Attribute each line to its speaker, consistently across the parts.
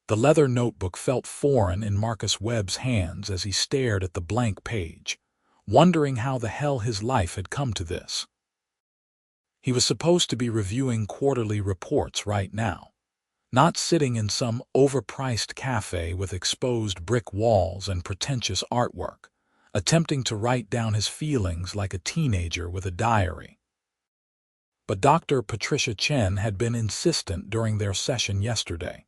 Speaker 1: The leather notebook felt foreign in Marcus Webb's hands as he stared at the blank page, wondering how the hell his life had come to this. He was supposed to be reviewing quarterly reports right now, not sitting in some overpriced cafe with exposed brick walls and pretentious artwork, attempting to write down his feelings like a teenager with a diary. But Dr. Patricia Chen had been insistent during their session yesterday.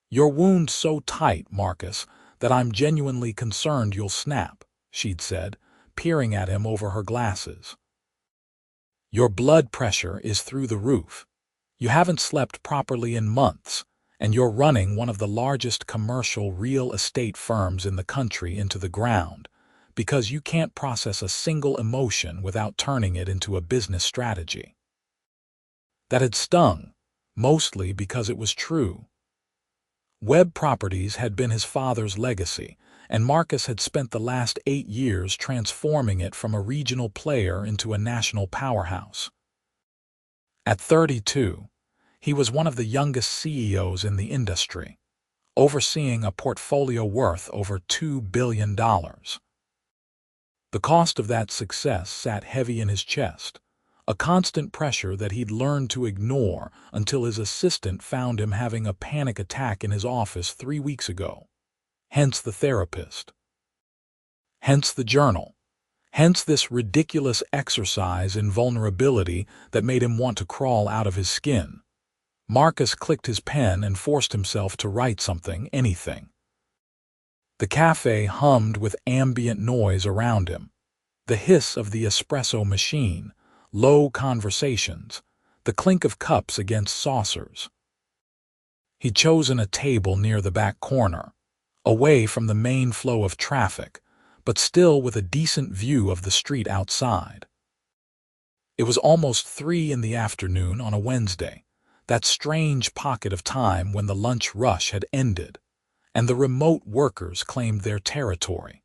Speaker 1: "Your wound's so tight, Marcus, that I'm genuinely concerned you'll snap," she'd said, peering at him over her glasses. "Your blood pressure is through the roof. You haven't slept properly in months, and you're running one of the largest commercial real estate firms in the country into the ground because you can't process a single emotion without turning it into a business strategy." That had stung, mostly because it was true. Webb Properties had been his father's legacy, and Marcus had spent the last 8 years transforming it from a regional player into a national powerhouse. At 32, he was one of the youngest CEOs in the industry, overseeing a portfolio worth over $2 billion. The cost of that success sat heavy in his chest, a constant pressure that he'd learned to ignore until his assistant found him having a panic attack in his office 3 weeks ago. Hence the therapist. Hence the journal. Hence this ridiculous exercise in vulnerability that made him want to crawl out of his skin. Marcus clicked his pen and forced himself to write something, anything. The cafe hummed with ambient noise around him. The hiss of the espresso machine, low conversations, the clink of cups against saucers. He'd chosen a table near the back corner, away from the main flow of traffic, but still with a decent view of the street outside. It was almost 3 in the afternoon on a Wednesday, that strange pocket of time when the lunch rush had ended, and the remote workers claimed their territory.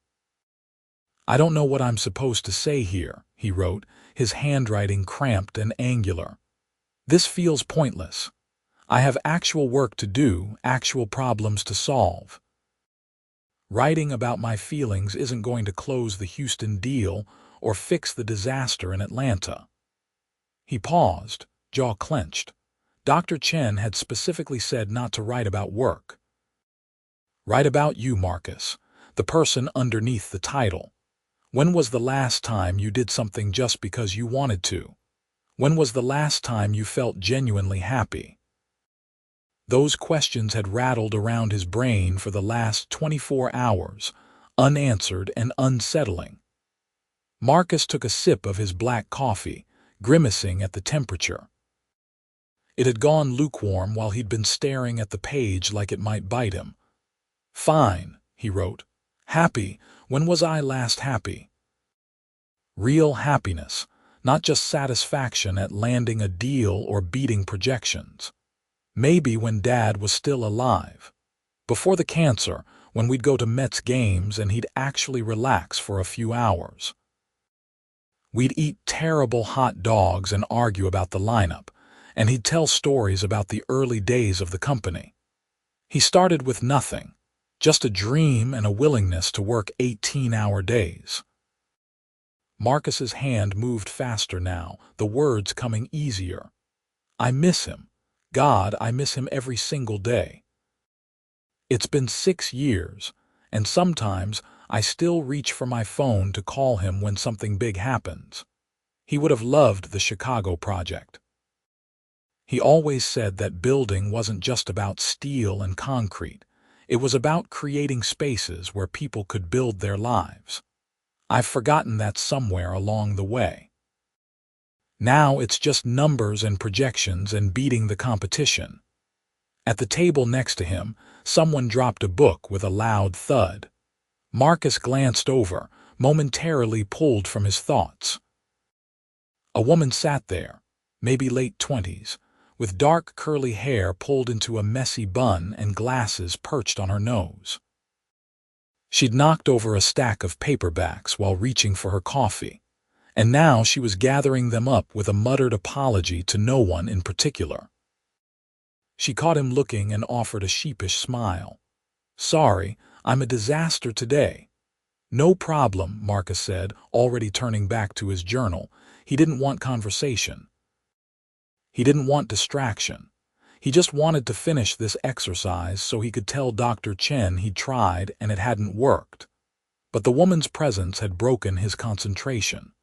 Speaker 1: "I don't know what I'm supposed to say here," he wrote, his handwriting cramped and angular. "This feels pointless. I have actual work to do, actual problems to solve. Writing about my feelings isn't going to close the Houston deal or fix the disaster in Atlanta." He paused, jaw clenched. Dr. Chen had specifically said not to write about work. "Write about you, Marcus, the person underneath the title. When was the last time you did something just because you wanted to? When was the last time you felt genuinely happy?" Those questions had rattled around his brain for the last 24 hours, unanswered and unsettling. Marcus took a sip of his black coffee, grimacing at the temperature. It had gone lukewarm while he'd been staring at the page like it might bite him. "Fine," he wrote. "Happy. When was I last happy? Real happiness, not just satisfaction at landing a deal or beating projections. Maybe when Dad was still alive. Before the cancer, when we'd go to Mets games and he'd actually relax for a few hours. We'd eat terrible hot dogs and argue about the lineup, and he'd tell stories about the early days of the company. He started with nothing, just a dream and a willingness to work 18-hour days." Marcus's hand moved faster now, the words coming easier. "I miss him. God, I miss him every single day. It's been 6 years, and sometimes I still reach for my phone to call him when something big happens. He would have loved the Chicago project. He always said that building wasn't just about steel and concrete. It was about creating spaces where people could build their lives. I've forgotten that somewhere along the way. Now it's just numbers and projections and beating the competition." At the table next to him, someone dropped a book with a loud thud. Marcus glanced over, momentarily pulled from his thoughts. A woman sat there, maybe late 20s, with dark curly hair pulled into a messy bun and glasses perched on her nose. She'd knocked over a stack of paperbacks while reaching for her coffee, and now she was gathering them up with a muttered apology to no one in particular. She caught him looking and offered a sheepish smile. "Sorry, I'm a disaster today." "No problem," Marcus said, already turning back to his journal. He didn't want conversation. He didn't want distraction. He just wanted to finish this exercise so he could tell Dr. Chen he'd tried and it hadn't worked. But the woman's presence had broken his concentration.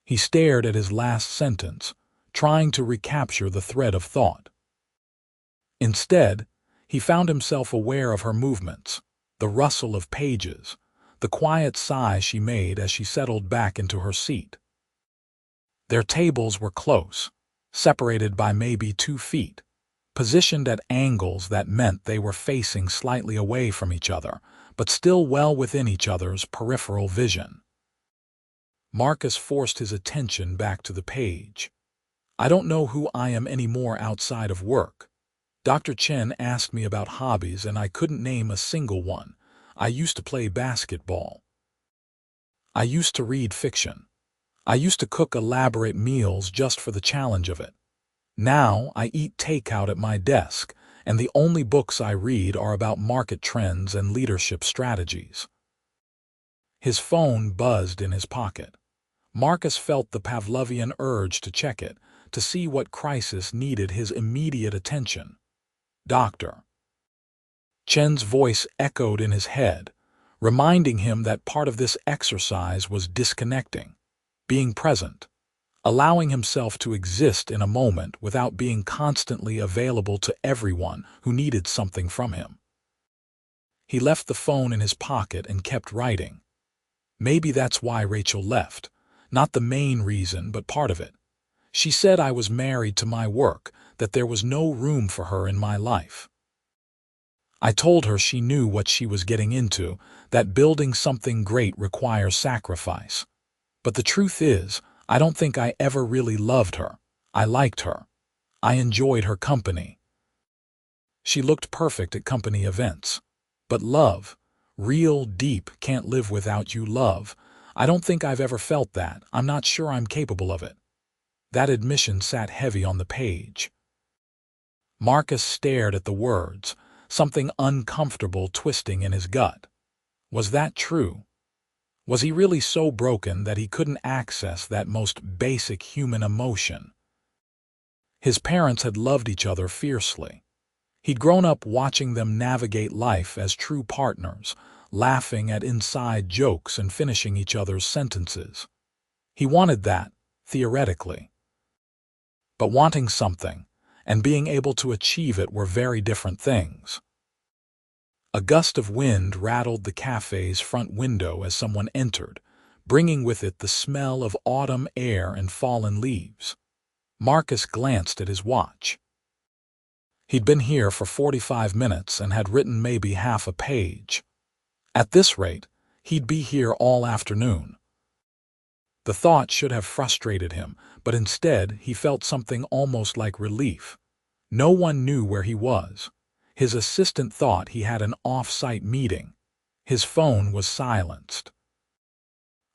Speaker 1: He stared at his last sentence, trying to recapture the thread of thought. Instead, he found himself aware of her movements, the rustle of pages, the quiet sigh she made as she settled back into her seat. Their tables were close, separated by maybe 2 feet, positioned at angles that meant they were facing slightly away from each other, but still well within each other's peripheral vision. Marcus forced his attention back to the page. "I don't know who I am anymore outside of work. Dr. Chen asked me about hobbies and I couldn't name a single one. I used to play basketball. I used to read fiction. I used to cook elaborate meals just for the challenge of it. Now I eat takeout at my desk, and the only books I read are about market trends and leadership strategies." His phone buzzed in his pocket. Marcus felt the Pavlovian urge to check it, to see what crisis needed his immediate attention. "Doctor." Chen's voice echoed in his head, reminding him that part of this exercise was disconnecting, being present, allowing himself to exist in a moment without being constantly available to everyone who needed something from him. He left the phone in his pocket and kept writing. Maybe that's why Rachel left. Not the main reason, but part of it. She said I was married to my work, that there was no room for her in my life. I told her she knew what she was getting into, that building something great requires sacrifice. But the truth is, I don't think I ever really loved her. I liked her. I enjoyed her company. She looked perfect at company events. But love, real, deep, can't live without you love, I don't think I've ever felt that. I'm not sure I'm capable of it. That admission sat heavy on the page. Marcus stared at the words, something uncomfortable twisting in his gut. Was that true? Was he really so broken that he couldn't access that most basic human emotion? His parents had loved each other fiercely. He'd grown up watching them navigate life as true partners, laughing at inside jokes and finishing each other's sentences. He wanted that, theoretically. But wanting something, and being able to achieve it were very different things. A gust of wind rattled the cafe's front window as someone entered, bringing with it the smell of autumn air and fallen leaves. Marcus glanced at his watch. He'd been here for 45 minutes and had written maybe half a page. At this rate, he'd be here all afternoon. The thought should have frustrated him, but instead he felt something almost like relief. No one knew where he was. His assistant thought he had an off-site meeting. His phone was silenced.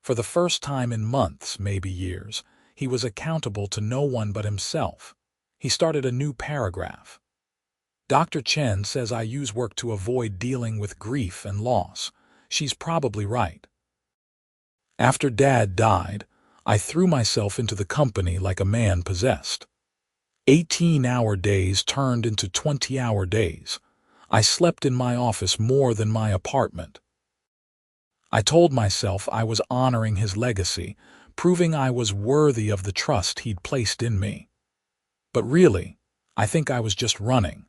Speaker 1: For the first time in months, maybe years, he was accountable to no one but himself. He started a new paragraph. "Dr. Chen says I use work to avoid dealing with grief and loss. She's probably right. After Dad died, I threw myself into the company like a man possessed. 18-hour days turned into 20-hour days. I slept in my office more than my apartment. I told myself I was honoring his legacy, proving I was worthy of the trust he'd placed in me. But really, I think I was just running.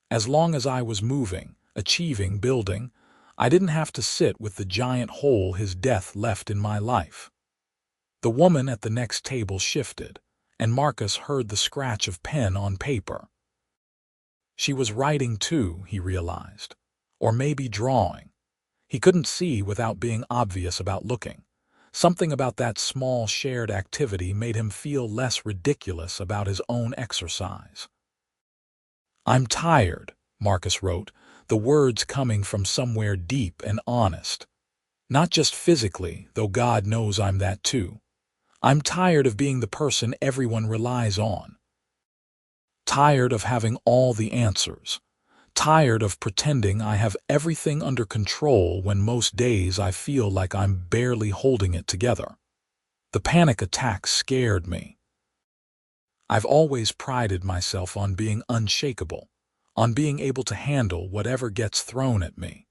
Speaker 1: As long as I was moving, achieving, building, I didn't have to sit with the giant hole his death left in my life." The woman at the next table shifted, and Marcus heard the scratch of pen on paper. She was writing too, he realized. Or maybe drawing. He couldn't see without being obvious about looking. Something about that small shared activity made him feel less ridiculous about his own exercise. "I'm tired," Marcus wrote, the words coming from somewhere deep and honest. "Not just physically, though God knows I'm that too. I'm tired of being the person everyone relies on. tired of having all the answers, tired of pretending I have everything under control when most days I feel like I'm barely holding it together. The panic attack scared me. I've always prided myself on being unshakable, on being able to handle whatever gets thrown at me.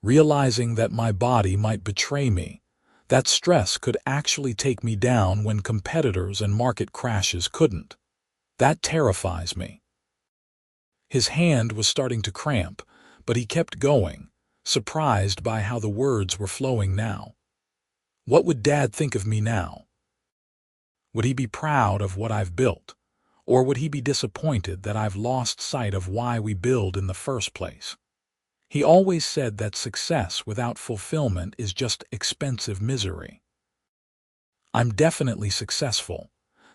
Speaker 1: Realizing that my body might betray me, that stress could actually take me down when competitors and market crashes couldn't, that terrifies me. His hand was starting to cramp, but he kept going, surprised by how the words were flowing now. What would Dad think of me now? Would he be proud of what I've built, or would he be disappointed that I've lost sight of why we build in the first place? He always said that success without fulfillment is just expensive misery. I'm definitely successful.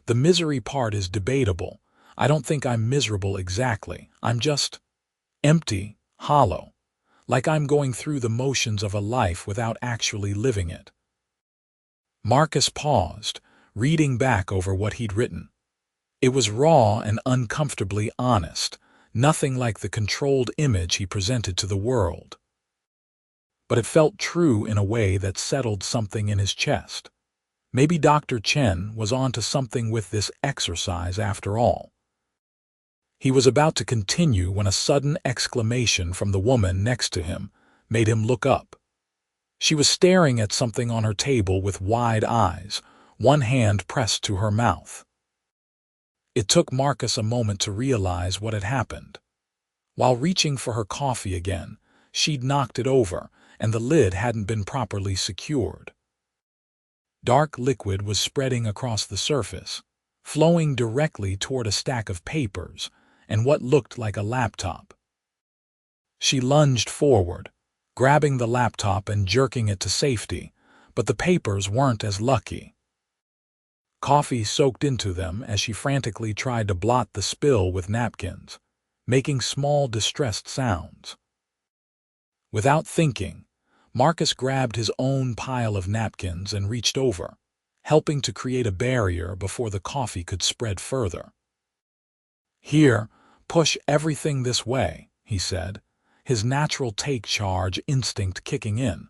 Speaker 1: The misery part is debatable. I don't think I'm miserable exactly. I'm just empty, hollow, like I'm going through the motions of a life without actually living it. Marcus paused, reading back over what he'd written. It was raw and uncomfortably honest, nothing like the controlled image he presented to the world. But it felt true in a way that settled something in his chest. Maybe Dr. Chen was onto something with this exercise after all. He was about to continue when a sudden exclamation from the woman next to him made him look up. She was staring at something on her table with wide eyes, one hand pressed to her mouth. It took Marcus a moment to realize what had happened. While reaching for her coffee again, she'd knocked it over, and the lid hadn't been properly secured. Dark liquid was spreading across the surface, flowing directly toward a stack of papers and what looked like a laptop. She lunged forward, grabbing the laptop and jerking it to safety, but the papers weren't as lucky. Coffee soaked into them as she frantically tried to blot the spill with napkins, making small distressed sounds. Without thinking, Marcus grabbed his own pile of napkins and reached over, helping to create a barrier before the coffee could spread further. "Here, push everything this way," he said, his natural take-charge instinct kicking in.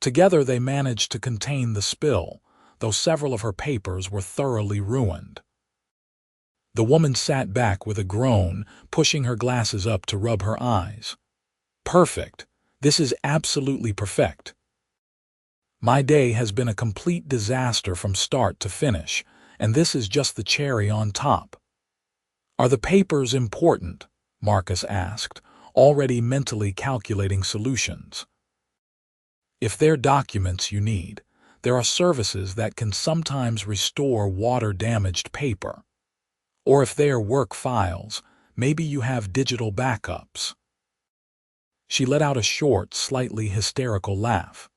Speaker 1: Together they managed to contain the spill, though several of her papers were thoroughly ruined. The woman sat back with a groan, pushing her glasses up to rub her eyes. "Perfect. This is absolutely perfect. My day has been a complete disaster from start to finish, and this is just the cherry on top." "Are the papers important?" Marcus asked, already mentally calculating solutions. "If they're documents you need, there are services that can sometimes restore water-damaged paper. Or if they are work files, maybe you have digital backups." She let out a short, slightly hysterical laugh.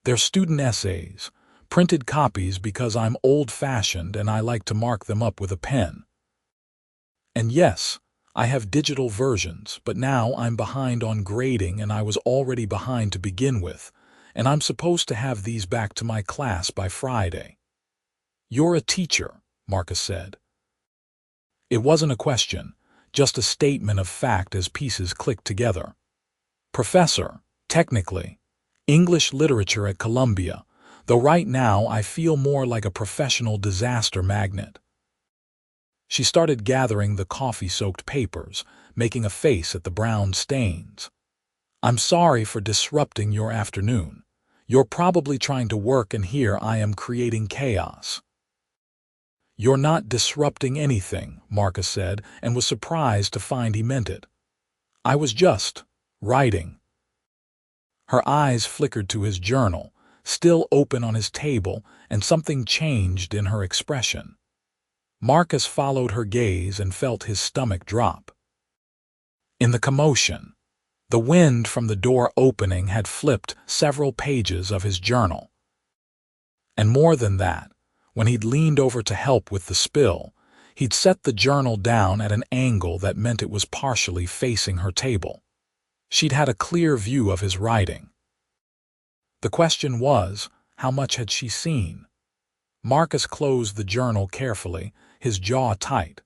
Speaker 1: "They're student essays, printed copies because I'm old-fashioned and I like to mark them up with a pen. And yes, I have digital versions, but now I'm behind on grading and I was already behind to begin with, and I'm supposed to have these back to my class by Friday." "You're a teacher," Marcus said. It wasn't a question, just a statement of fact as pieces clicked together. "Professor, technically. English literature at Columbia, though right now I feel more like a professional disaster magnet." She started gathering the coffee-soaked papers, making a face at the brown stains. "I'm sorry for disrupting your afternoon. You're probably trying to work and here I am creating chaos." "You're not disrupting anything," Marcus said, and was surprised to find he meant it. "I was just writing." Her eyes flickered to his journal, still open on his table, and something changed in her expression. Marcus followed her gaze and felt his stomach drop. In the commotion, the wind from the door opening had flipped several pages of his journal. And more than that, when he'd leaned over to help with the spill, he'd set the journal down at an angle that meant it was partially facing her table. She'd had a clear view of his writing. The question was, how much had she seen? Marcus closed the journal carefully, his jaw tight.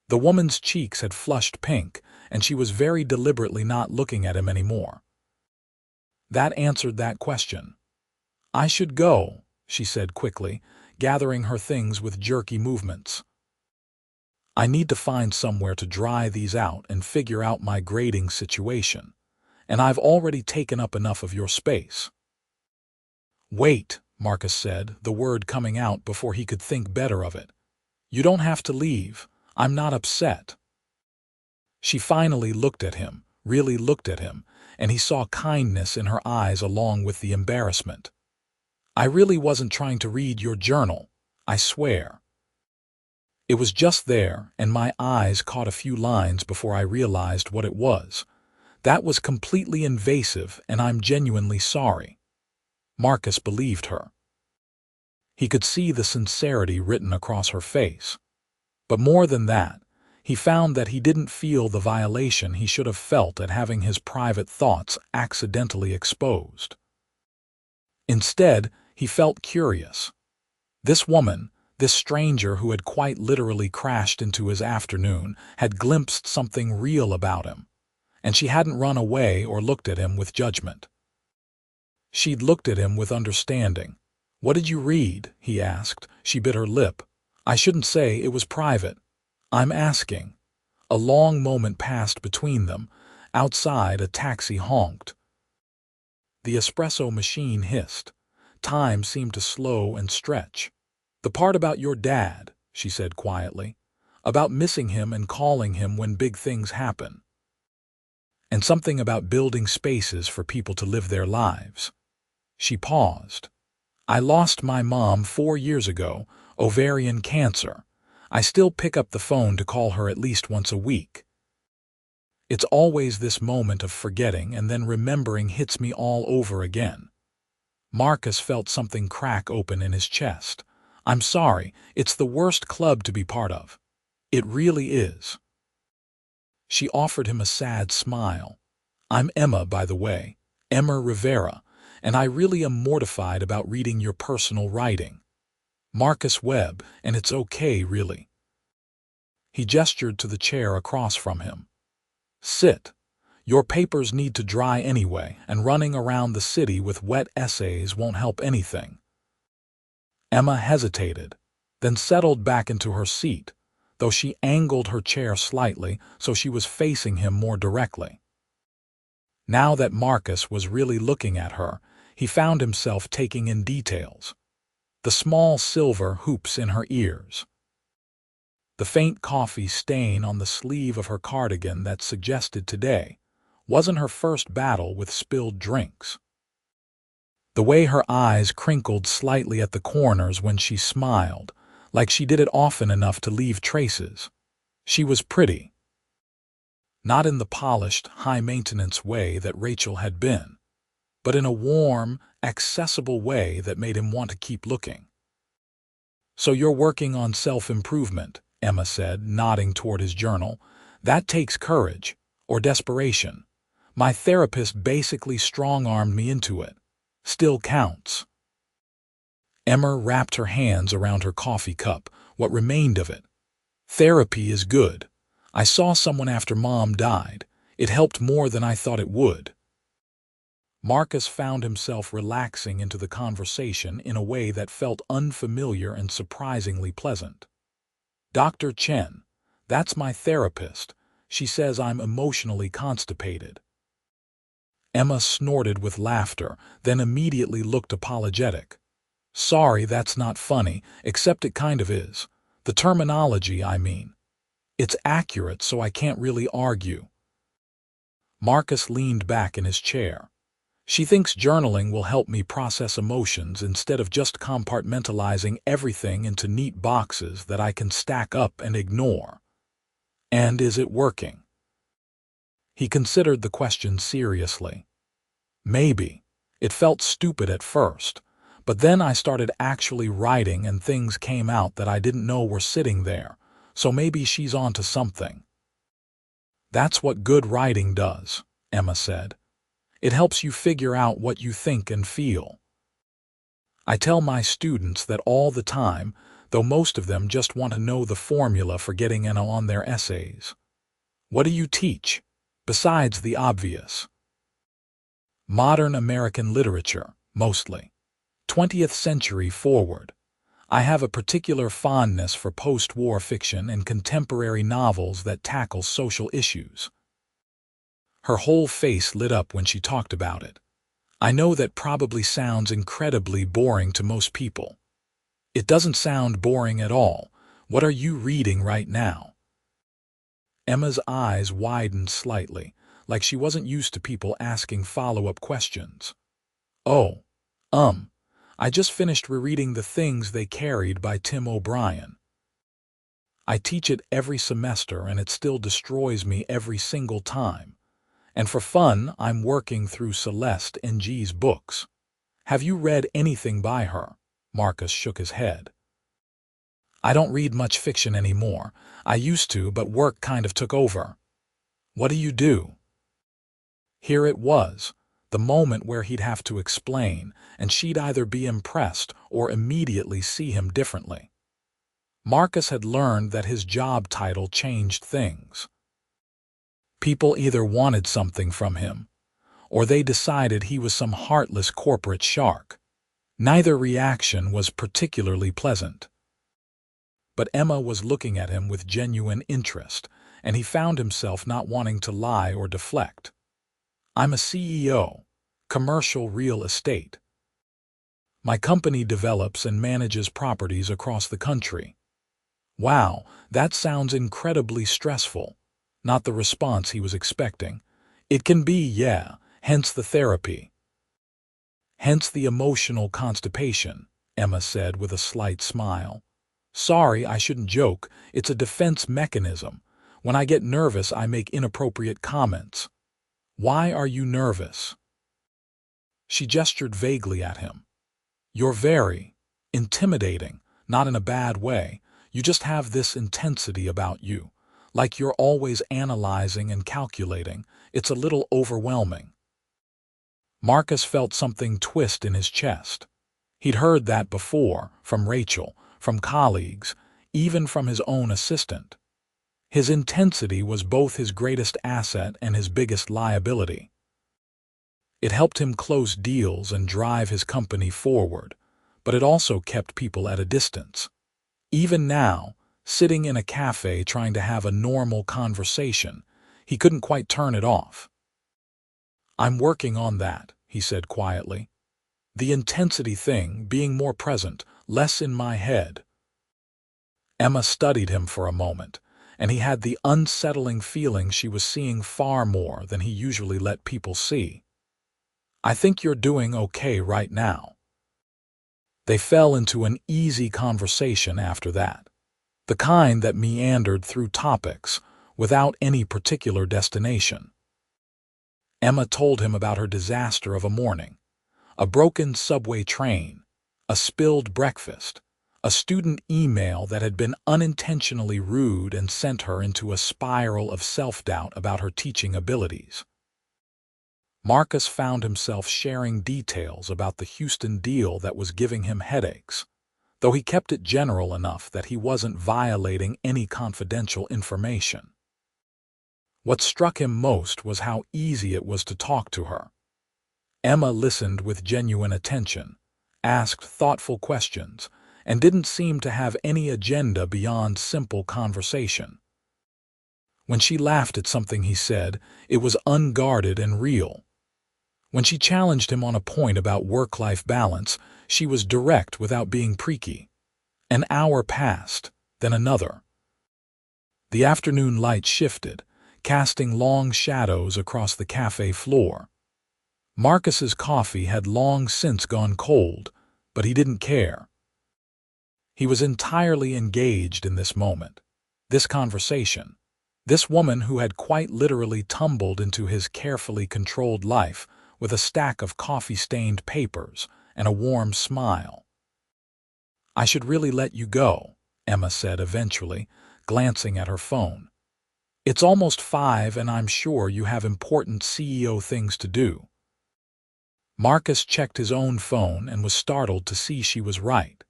Speaker 1: The woman's cheeks had flushed pink, and she was very deliberately not looking at him anymore. That answered that question. "I should go," she said quickly, gathering her things with jerky movements. "I need to find somewhere to dry these out and figure out my grading situation, and I've already taken up enough of your space." "Wait," Marcus said, the word coming out before he could think better of it. "You don't have to leave. I'm not upset." She finally looked at him, really looked at him, and he saw kindness in her eyes along with the embarrassment. "I really wasn't trying to read your journal, I swear. It was just there, and my eyes caught a few lines before I realized what it was. That was completely invasive, and I'm genuinely sorry." Marcus believed her. He could see the sincerity written across her face. But more than that, he found that he didn't feel the violation he should have felt at having his private thoughts accidentally exposed. Instead, he felt curious. This woman, this stranger who had quite literally crashed into his afternoon, had glimpsed something real about him, and she hadn't run away or looked at him with judgment. She'd looked at him with understanding. "What did you read?" he asked. She bit her lip. "I shouldn't say it was private. I'm asking." A long moment passed between them. Outside, a taxi honked. The espresso machine hissed. Time seemed to slow and stretch. "The part about your dad," she said quietly. "About missing him and calling him when big things happen. And something about building spaces for people to live their lives." She paused. "I lost my mom 4 years ago, ovarian cancer. I still pick up the phone to call her at least once a week. It's always this moment of forgetting and then remembering hits me all over again." Marcus felt something crack open in his chest. "I'm sorry, it's the worst club to be part of. It really is." She offered him a sad smile. "I'm Emma, by the way, Emma Rivera, and I really am mortified about reading your personal writing. Marcus Webb, and it's okay, really." He gestured to the chair across from him. "Sit. Your papers need to dry anyway, and running around the city with wet essays won't help anything." Emma hesitated, then settled back into her seat, though she angled her chair slightly so she was facing him more directly. Now that Marcus was really looking at her, he found himself taking in details. The small silver hoops in her ears. The faint coffee stain on the sleeve of her cardigan that suggested today wasn't her first battle with spilled drinks. The way her eyes crinkled slightly at the corners when she smiled, like she did it often enough to leave traces. She was pretty. Not in the polished, high-maintenance way that Rachel had been, but in a warm, accessible way that made him want to keep looking. "So you're working on self-improvement," Emma said, nodding toward his journal. "That takes courage, or desperation. My therapist basically strong-armed me into it. Still counts." Emma wrapped her hands around her coffee cup, what remained of it. "Therapy is good. I saw someone after Mom died. It helped more than I thought it would." Marcus found himself relaxing into the conversation in a way that felt unfamiliar and surprisingly pleasant. "Dr. Chen, that's my therapist. She says I'm emotionally constipated." Emma snorted with laughter, then immediately looked apologetic. "Sorry, that's not funny, except it kind of is. The terminology, I mean. It's accurate, so I can't really argue." Marcus leaned back in his chair. "She thinks journaling will help me process emotions instead of just compartmentalizing everything into neat boxes that I can stack up and ignore. And is it working?" He considered the question seriously. "Maybe. It felt stupid at first, but then I started actually writing and things came out that I didn't know were sitting there, so maybe she's onto something." "That's what good writing does," Emma said. "It helps you figure out what you think and feel. I tell my students that all the time, though most of them just want to know the formula for getting an A on their essays. What do you teach, besides the obvious? Modern American literature, mostly. 20th century forward. I have a particular fondness for post-war fiction and contemporary novels that tackle social issues. Her whole face lit up when she talked about it. I know that probably sounds incredibly boring to most people. It doesn't sound boring at all. What are you reading right now? Emma's eyes widened slightly, like she wasn't used to people asking follow-up questions. Oh, I just finished rereading The Things They Carried by Tim O'Brien. I teach it every semester and it still destroys me every single time. And for fun, I'm working through Celeste Ng's books. Have you read anything by her? Marcus shook his head. I don't read much fiction anymore. I used to, but work kind of took over. What do you do? Here it was, the moment where he'd have to explain, and she'd either be impressed or immediately see him differently. Marcus had learned that his job title changed things. People either wanted something from him, or they decided he was some heartless corporate shark. Neither reaction was particularly pleasant. But Emma was looking at him with genuine interest, and he found himself not wanting to lie or deflect. I'm a CEO, commercial real estate. My company develops and manages properties across the country. Wow, that sounds incredibly stressful. Not the response he was expecting. It can be, yeah, hence the therapy. Hence the emotional constipation, Emma said with a slight smile. Sorry, I shouldn't joke. It's a defense mechanism. When I get nervous, I make inappropriate comments. Why are you nervous? She gestured vaguely at him. You're very intimidating, not in a bad way. You just have this intensity about you. Like you're always analyzing and calculating. It's a little overwhelming. Marcus felt something twist in his chest. He'd heard that before, from Rachel, from colleagues, even from his own assistant. His intensity was both his greatest asset and his biggest liability. It helped him close deals and drive his company forward, but it also kept people at a distance. Even now, sitting in a cafe trying to have a normal conversation, he couldn't quite turn it off. I'm working on that, he said quietly. The intensity thing, being more present, less in my head. Emma studied him for a moment, and he had the unsettling feeling she was seeing far more than he usually let people see. I think you're doing okay right now. They fell into an easy conversation after that, the kind that meandered through topics without any particular destination. Emma told him about her disaster of a morning, a broken subway train, a spilled breakfast, a student email that had been unintentionally rude and sent her into a spiral of self-doubt about her teaching abilities. Marcus found himself sharing details about the Houston deal that was giving him headaches, though he kept it general enough that he wasn't violating any confidential information. What struck him most was how easy it was to talk to her. Emma listened with genuine attention, asked thoughtful questions, and didn't seem to have any agenda beyond simple conversation. When she laughed at something he said, it was unguarded and real. When she challenged him on a point about work-life balance, she was direct without being preaky. An hour passed, then another. The afternoon light shifted, casting long shadows across the cafe floor. Marcus's coffee had long since gone cold, but he didn't care. He was entirely engaged in this moment, this conversation. This woman who had quite literally tumbled into his carefully controlled life with a stack of coffee-stained papers and a warm smile. I should really let you go, Emma said eventually, glancing at her phone. It's almost 5 and I'm sure you have important CEO things to do. Marcus checked his own phone and was startled to see she was right.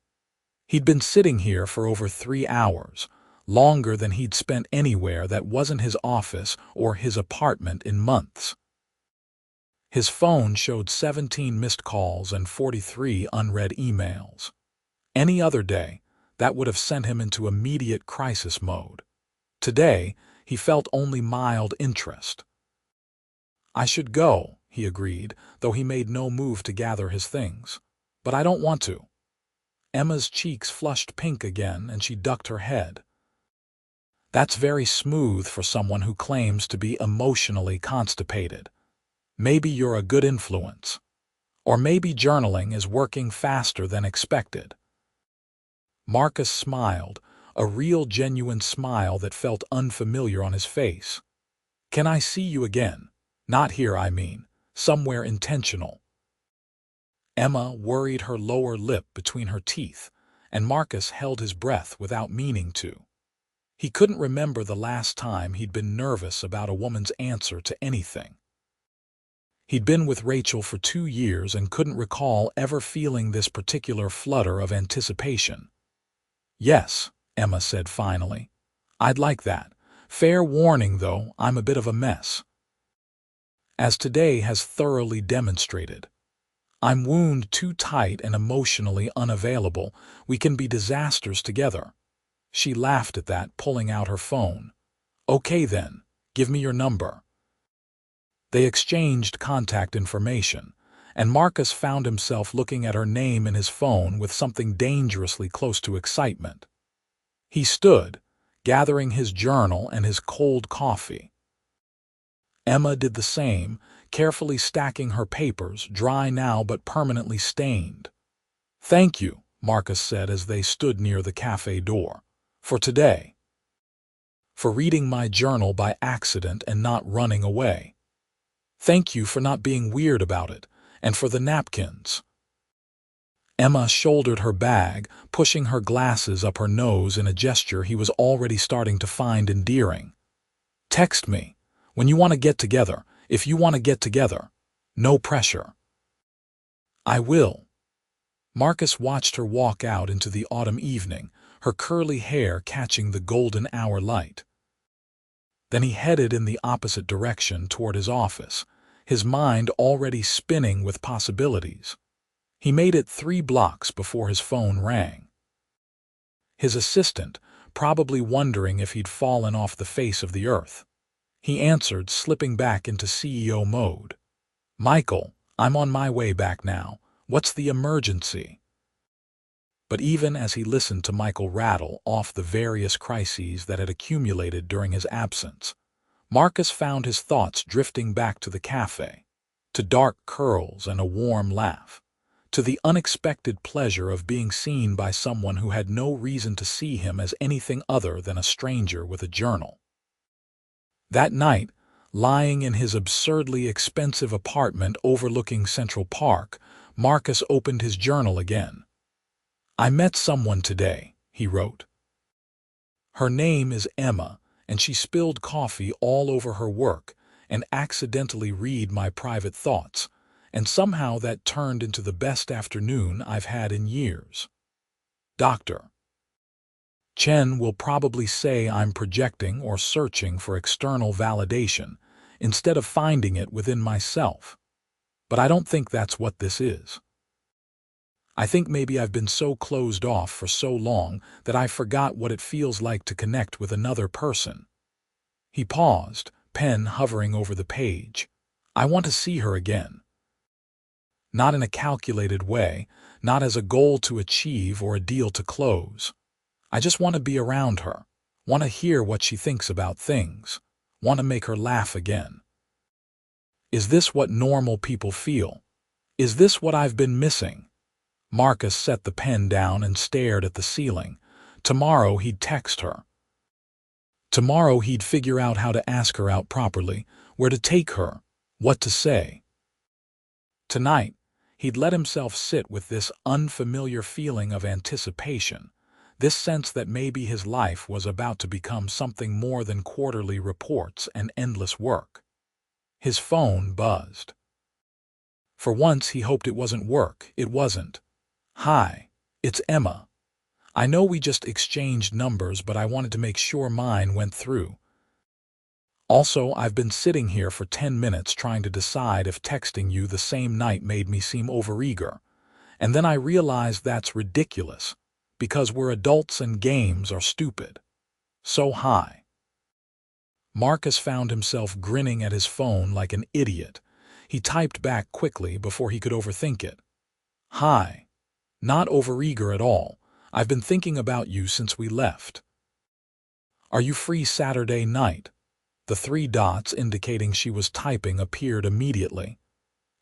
Speaker 1: He'd been sitting here for over 3 hours, longer than he'd spent anywhere that wasn't his office or his apartment in months. His phone showed 17 missed calls and 43 unread emails. Any other day, that would have sent him into immediate crisis mode. Today, he felt only mild interest. "I should go," he agreed, though he made no move to gather his things. "But I don't want to." Emma's cheeks flushed pink again, and she ducked her head. "That's very smooth for someone who claims to be emotionally constipated. Maybe you're a good influence. Or maybe journaling is working faster than expected." Marcus smiled, a real genuine smile that felt unfamiliar on his face. "Can I see you again? Not here, I mean. Somewhere intentional." Emma worried her lower lip between her teeth, and Marcus held his breath without meaning to. He couldn't remember the last time he'd been nervous about a woman's answer to anything. He'd been with Rachel for 2 years and couldn't recall ever feeling this particular flutter of anticipation. "Yes," Emma said finally. "I'd like that. Fair warning, though, I'm a bit of a mess. As today has thoroughly demonstrated. I'm wound too tight and emotionally unavailable. We can be disasters together." She laughed at that, pulling out her phone. "Okay then, give me your number." They exchanged contact information, and Marcus found himself looking at her name in his phone with something dangerously close to excitement. He stood, gathering his journal and his cold coffee. Emma did the same, carefully stacking her papers, dry now but permanently stained. "Thank you," Marcus said as they stood near the cafe door. "For today. For reading my journal by accident and not running away. Thank you for not being weird about it, and for the napkins." Emma shouldered her bag, pushing her glasses up her nose in a gesture he was already starting to find endearing. "Text me. When you want to get together, if you want to get together. No pressure." "I will." Marcus watched her walk out into the autumn evening, her curly hair catching the golden hour light. Then he headed in the opposite direction toward his office, his mind already spinning with possibilities. He made it 3 blocks before his phone rang. His assistant, probably wondering if he'd fallen off the face of the earth. He answered, slipping back into CEO mode. "Michael, I'm on my way back now. What's the emergency?" But even as he listened to Michael rattle off the various crises that had accumulated during his absence, Marcus found his thoughts drifting back to the cafe, to dark curls and a warm laugh, to the unexpected pleasure of being seen by someone who had no reason to see him as anything other than a stranger with a journal. That night, lying in his absurdly expensive apartment overlooking Central Park, Marcus opened his journal again. "I met someone today," he wrote. "Her name is Emma, and she spilled coffee all over her work and accidentally read my private thoughts, and somehow that turned into the best afternoon I've had in years. Dr. Chen will probably say I'm projecting or searching for external validation instead of finding it within myself. But I don't think that's what this is. I think maybe I've been so closed off for so long that I forgot what it feels like to connect with another person." He paused, pen hovering over the page. "I want to see her again. Not in a calculated way, not as a goal to achieve or a deal to close. I just want to be around her, want to hear what she thinks about things, want to make her laugh again. Is this what normal people feel? Is this what I've been missing?" Marcus set the pen down and stared at the ceiling. Tomorrow he'd text her. Tomorrow he'd figure out how to ask her out properly, where to take her, what to say. Tonight, he'd let himself sit with this unfamiliar feeling of anticipation, this sense that maybe his life was about to become something more than quarterly reports and endless work. His phone buzzed. For once he hoped it wasn't work. It wasn't. "Hi, it's Emma. I know we just exchanged numbers, but I wanted to make sure mine went through. Also, I've been sitting here for 10 minutes trying to decide if texting you the same night made me seem overeager. And then I realized that's ridiculous, because we're adults and games are stupid. So hi. Marcus found himself grinning at his phone like an idiot. He typed back quickly before he could overthink it. Hi. Not overeager at all. I've been thinking about you since we left. Are you free Saturday night? The 3 dots indicating she was typing appeared immediately.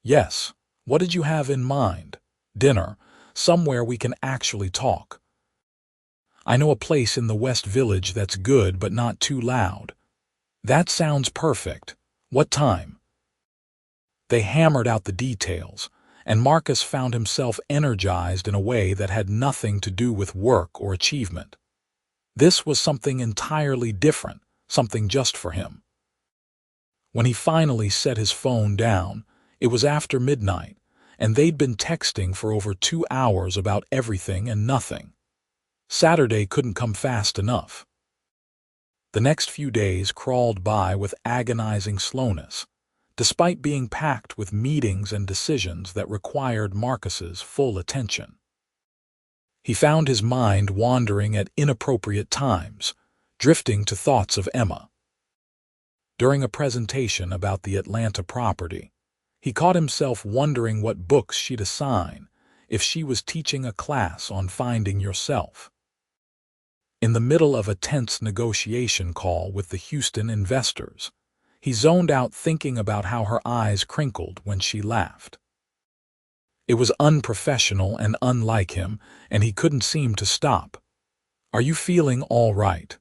Speaker 1: Yes. What did you have in mind? Dinner. Somewhere we can actually talk. I know a place in the West Village that's good but not too loud. That sounds perfect. What time? They hammered out the details, and Marcus found himself energized in a way that had nothing to do with work or achievement. This was something entirely different, something just for him. When he finally set his phone down, it was after midnight, and they'd been texting for over 2 hours about everything and nothing. Saturday couldn't come fast enough. The next few days crawled by with agonizing slowness, despite being packed with meetings and decisions that required Marcus's full attention. He found his mind wandering at inappropriate times, drifting to thoughts of Emma. During a presentation about the Atlanta property, he caught himself wondering what books she'd assign if she was teaching a class on finding yourself. In the middle of a tense negotiation call with the Houston investors, he zoned out thinking about how her eyes crinkled when she laughed. It was unprofessional and unlike him, and he couldn't seem to stop. Are you feeling all right?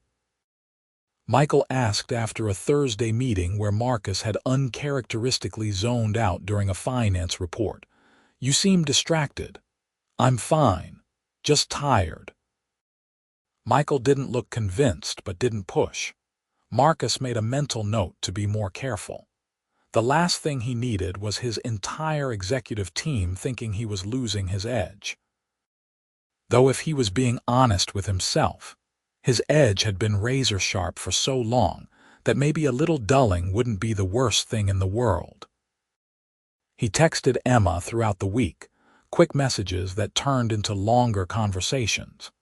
Speaker 1: Michael asked after a Thursday meeting where Marcus had uncharacteristically zoned out during a finance report. You seem distracted. I'm fine. Just tired. Michael didn't look convinced but didn't push. Marcus made a mental note to be more careful. The last thing he needed was his entire executive team thinking he was losing his edge. Though if he was being honest with himself, his edge had been razor-sharp for so long that maybe a little dulling wouldn't be the worst thing in the world. He texted Emma throughout the week, quick messages that turned into longer conversations.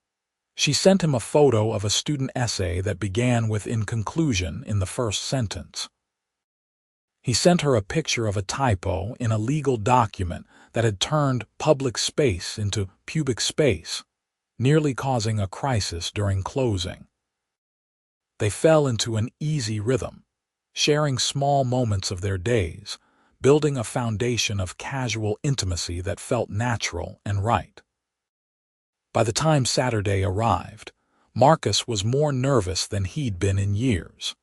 Speaker 1: She sent him a photo of a student essay that began with "in conclusion" in the first sentence. He sent her a picture of a typo in a legal document that had turned public space into pubic space, nearly causing a crisis during closing. They fell into an easy rhythm, sharing small moments of their days, building a foundation of casual intimacy that felt natural and right. By the time Saturday arrived, Marcus was more nervous than he'd been in years.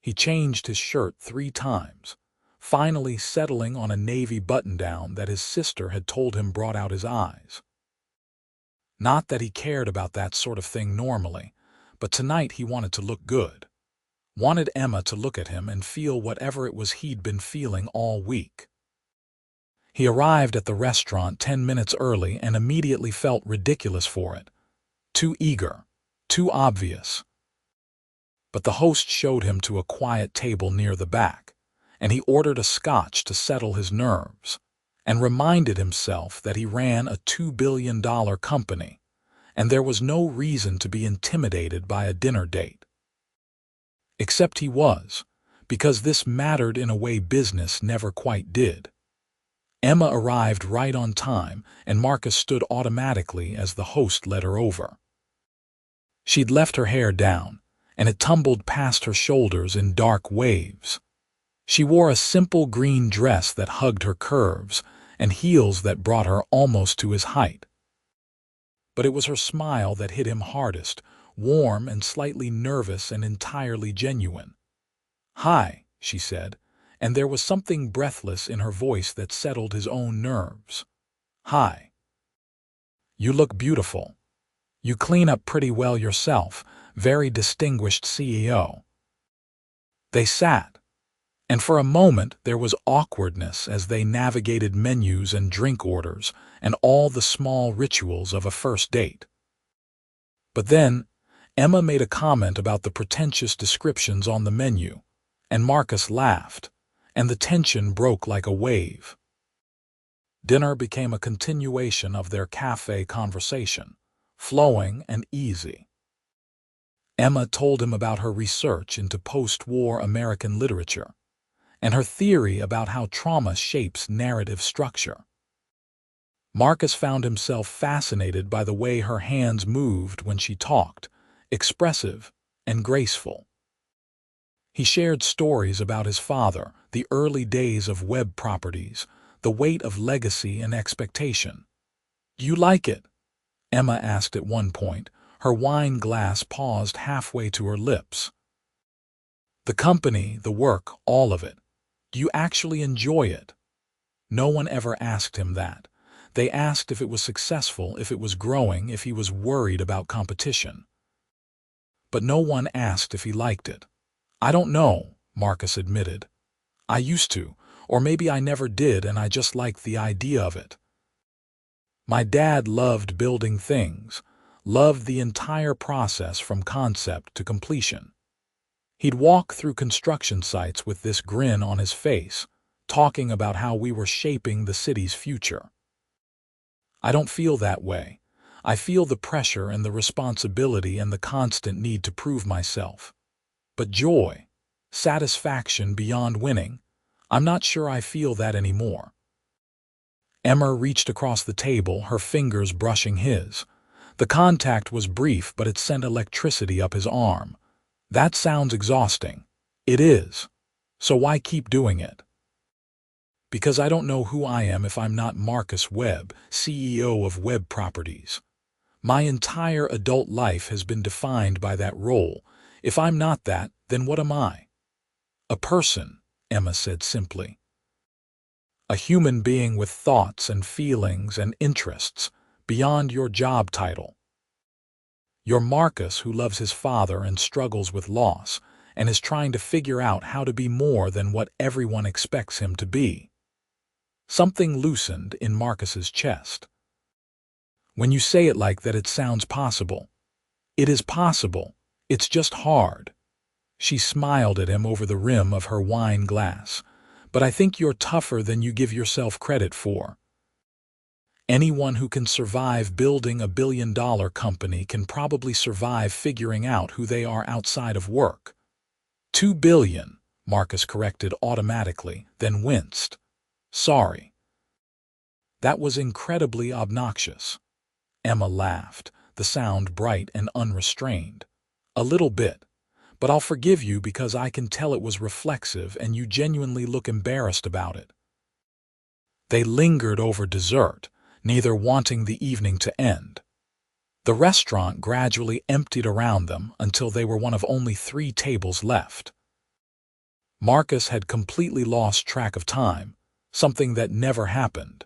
Speaker 1: He changed his shirt 3 times, finally settling on a navy button-down that his sister had told him brought out his eyes. Not that he cared about that sort of thing normally, but tonight he wanted to look good. Wanted Emma to look at him and feel whatever it was he'd been feeling all week. He arrived at the restaurant 10 minutes early and immediately felt ridiculous for it. Too eager, too obvious. But the host showed him to a quiet table near the back, and he ordered a scotch to settle his nerves, and reminded himself that he ran a $2 billion company, and there was no reason to be intimidated by a dinner date. Except he was, because this mattered in a way business never quite did. Emma arrived right on time, and Marcus stood automatically as the host led her over. She'd left her hair down, and it tumbled past her shoulders in dark waves. She wore a simple green dress that hugged her curves, and heels that brought her almost to his height. But it was her smile that hit him hardest, warm and slightly nervous and entirely genuine. "Hi," she said, and there was something breathless in her voice that settled his own nerves. "Hi. You look beautiful. You clean up pretty well yourself, very distinguished CEO." They sat, and for a moment there was awkwardness as they navigated menus and drink orders and all the small rituals of a first date. But then, Emma made a comment about the pretentious descriptions on the menu, and Marcus laughed, and the tension broke like a wave. Dinner became a continuation of their cafe conversation, flowing and easy. Emma told him about her research into post-war American literature, and her theory about how trauma shapes narrative structure. Marcus found himself fascinated by the way her hands moved when she talked, expressive and graceful. He shared stories about his father, the early days of Webb properties, the weight of legacy and expectation. "You like it?" Emma asked at one point, her wine glass paused halfway to her lips. "The company, the work, all of it. Do you actually enjoy it?" No one ever asked him that. They asked if it was successful, if it was growing, if he was worried about competition. But no one asked if he liked it. "I don't know," Marcus admitted. "I used to, or maybe I never did and I just liked the idea of it. My dad loved building things, loved the entire process from concept to completion. He'd walk through construction sites with this grin on his face, talking about how we were shaping the city's future. I don't feel that way. I feel the pressure and the responsibility and the constant need to prove myself. But joy, satisfaction beyond winning, I'm not sure I feel that anymore." Emma reached across the table, her fingers brushing his. The contact was brief, but it sent electricity up his arm. "That sounds exhausting." "It is. So why keep doing it?" "Because I don't know who I am if I'm not Marcus Webb, CEO of Webb Properties. My entire adult life has been defined by that role. If I'm not that, then what am I?" "A person," Emma said simply. "A human being with thoughts and feelings and interests beyond your job title. You're Marcus, who loves his father and struggles with loss and is trying to figure out how to be more than what everyone expects him to be." Something loosened in Marcus's chest. "When you say it like that, it sounds possible." "It is possible. It's just hard." She smiled at him over the rim of her wine glass. "But I think you're tougher than you give yourself credit for. Anyone who can survive building a billion-dollar company can probably survive figuring out who they are outside of work." "2 billion," Marcus corrected automatically, then winced. "Sorry." That was incredibly obnoxious. Emma laughed, the sound bright and unrestrained. "A little bit. But I'll forgive you because I can tell it was reflexive and you genuinely look embarrassed about it." They lingered over dessert, neither wanting the evening to end. The restaurant gradually emptied around them until they were one of only 3 tables left. Marcus had completely lost track of time, something that never happened.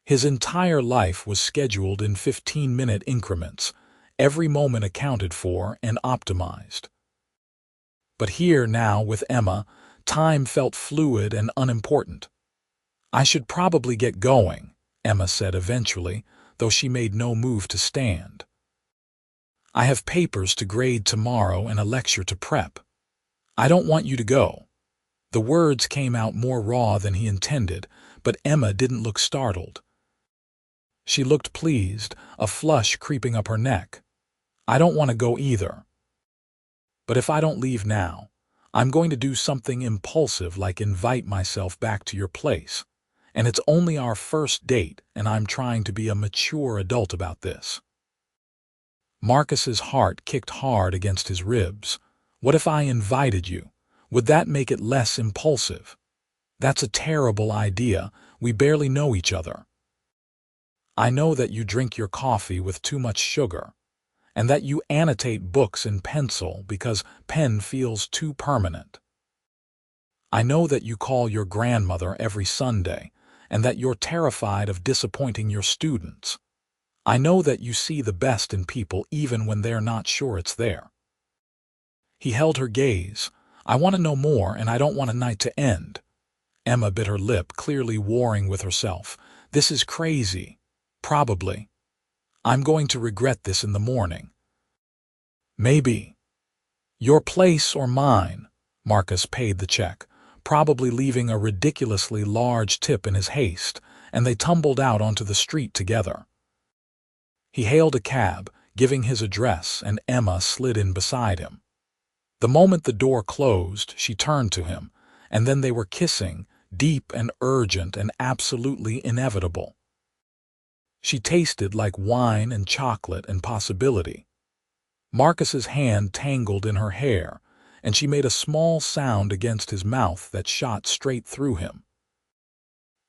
Speaker 1: His entire life was scheduled in 15-minute increments, every moment accounted for and optimized. But here now with Emma, time felt fluid and unimportant. "I should probably get going," Emma said eventually, though she made no move to stand. "I have papers to grade tomorrow and a lecture to prep." "I don't want you to go." The words came out more raw than he intended, but Emma didn't look startled. She looked pleased, a flush creeping up her neck. "I don't want to go either. But if I don't leave now, I'm going to do something impulsive like invite myself back to your place. And it's only our first date, and I'm trying to be a mature adult about this." Marcus's heart kicked hard against his ribs. "What if I invited you? Would that make it less impulsive?" "That's a terrible idea. We barely know each other." "I know that you drink your coffee with too much sugar, and that you annotate books in pencil because pen feels too permanent. I know that you call your grandmother every Sunday, and that you're terrified of disappointing your students. I know that you see the best in people even when they're not sure it's there." He held her gaze. "I want to know more, and I don't want a night to end." Emma bit her lip, clearly warring with herself. "This is crazy." "Probably. I'm going to regret this in the morning." Maybe. Your place or mine. Marcus paid the check, probably leaving a ridiculously large tip in his haste, and they tumbled out onto the street together. He hailed a cab, giving his address, and Emma slid in beside him. The moment the door closed, she turned to him, and then they were kissing, deep and urgent and absolutely inevitable. She tasted like wine and chocolate and possibility. Marcus's hand tangled in her hair, and she made a small sound against his mouth that shot straight through him.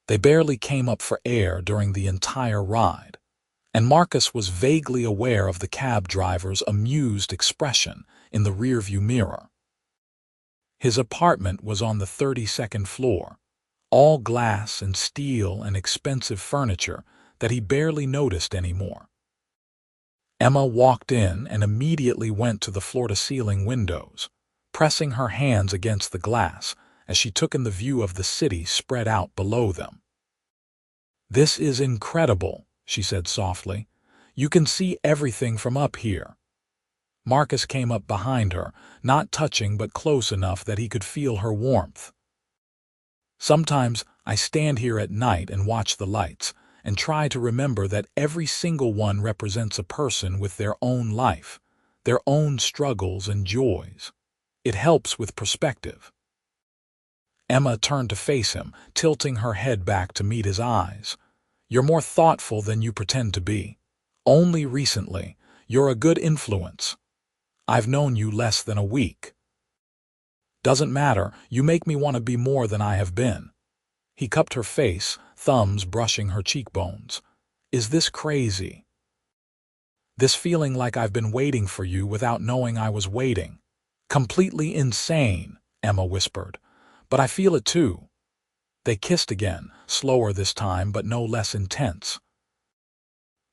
Speaker 1: They barely came up for air during the entire ride, and Marcus was vaguely aware of the cab driver's amused expression in the rearview mirror. His apartment was on the 32nd floor, all glass and steel and expensive furniture that he barely noticed anymore. Emma walked in and immediately went to the floor-to-ceiling windows, pressing her hands against the glass as she took in the view of the city spread out below them. "This is incredible," she said softly. "You can see everything from up here." Marcus came up behind her, not touching but close enough that he could feel her warmth. "Sometimes I stand here at night and watch the lights, and try to remember that every single one represents a person with their own life, their own struggles and joys. It helps with perspective." Emma turned to face him, tilting her head back to meet his eyes. "You're more thoughtful than you pretend to be. Only recently. You're a good influence. I've known you less than a week." "Doesn't matter. You make me want to be more than I have been." He cupped her face, thumbs brushing her cheekbones. "Is this crazy? This feeling like I've been waiting for you without knowing I was waiting. Completely insane," Emma whispered. "But I feel it too." They kissed again, slower this time but no less intense.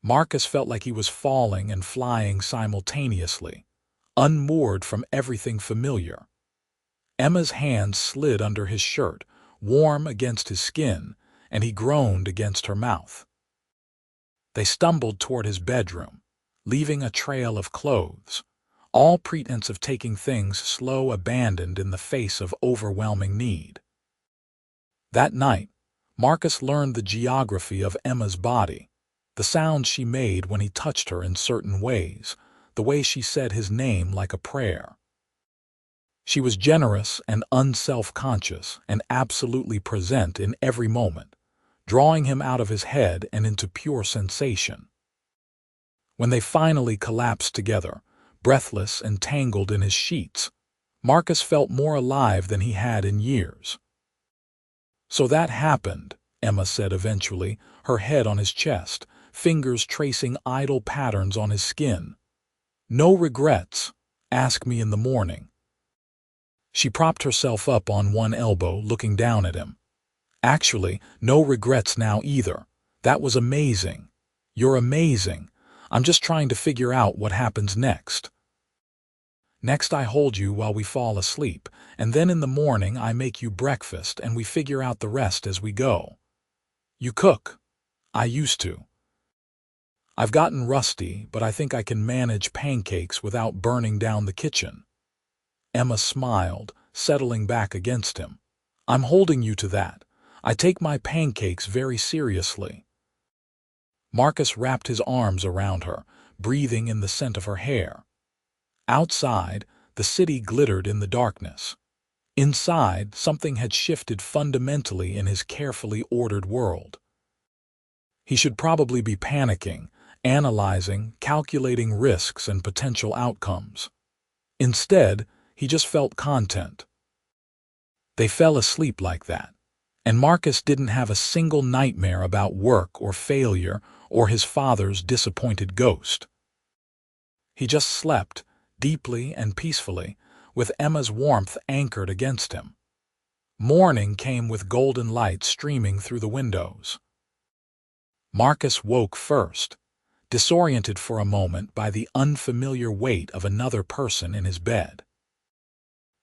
Speaker 1: Marcus felt like he was falling and flying simultaneously, unmoored from everything familiar. Emma's hand slid under his shirt, warm against his skin, and he groaned against her mouth. They stumbled toward his bedroom, leaving a trail of clothes, all pretense of taking things slow abandoned in the face of overwhelming need. That night, Marcus learned the geography of Emma's body, the sounds she made when he touched her in certain ways, the way she said his name like a prayer. She was generous and unself-conscious and absolutely present in every moment, drawing him out of his head and into pure sensation. When they finally collapsed together, breathless and tangled in his sheets, Marcus felt more alive than he had in years. "So that happened," Emma said eventually, her head on his chest, fingers tracing idle patterns on his skin. "No regrets. Ask me in the morning." She propped herself up on one elbow, looking down at him. "Actually, no regrets now either. That was amazing. You're amazing. I'm just trying to figure out what happens next. Next I hold you while we fall asleep, and then in the morning I make you breakfast and we figure out the rest as we go. You cook. I used to. I've gotten rusty, but I think I can manage pancakes without burning down the kitchen." Emma smiled, settling back against him. "I'm holding you to that. I take my pancakes very seriously." Marcus wrapped his arms around her, breathing in the scent of her hair. Outside, the city glittered in the darkness. Inside, something had shifted fundamentally in his carefully ordered world. He should probably be panicking, analyzing, calculating risks and potential outcomes. Instead, he just felt content. They fell asleep like that, and Marcus didn't have a single nightmare about work or failure or his father's disappointed ghost. He just slept, deeply and peacefully, with Emma's warmth anchored against him. Morning came with golden light streaming through the windows. Marcus woke first, disoriented for a moment by the unfamiliar weight of another person in his bed.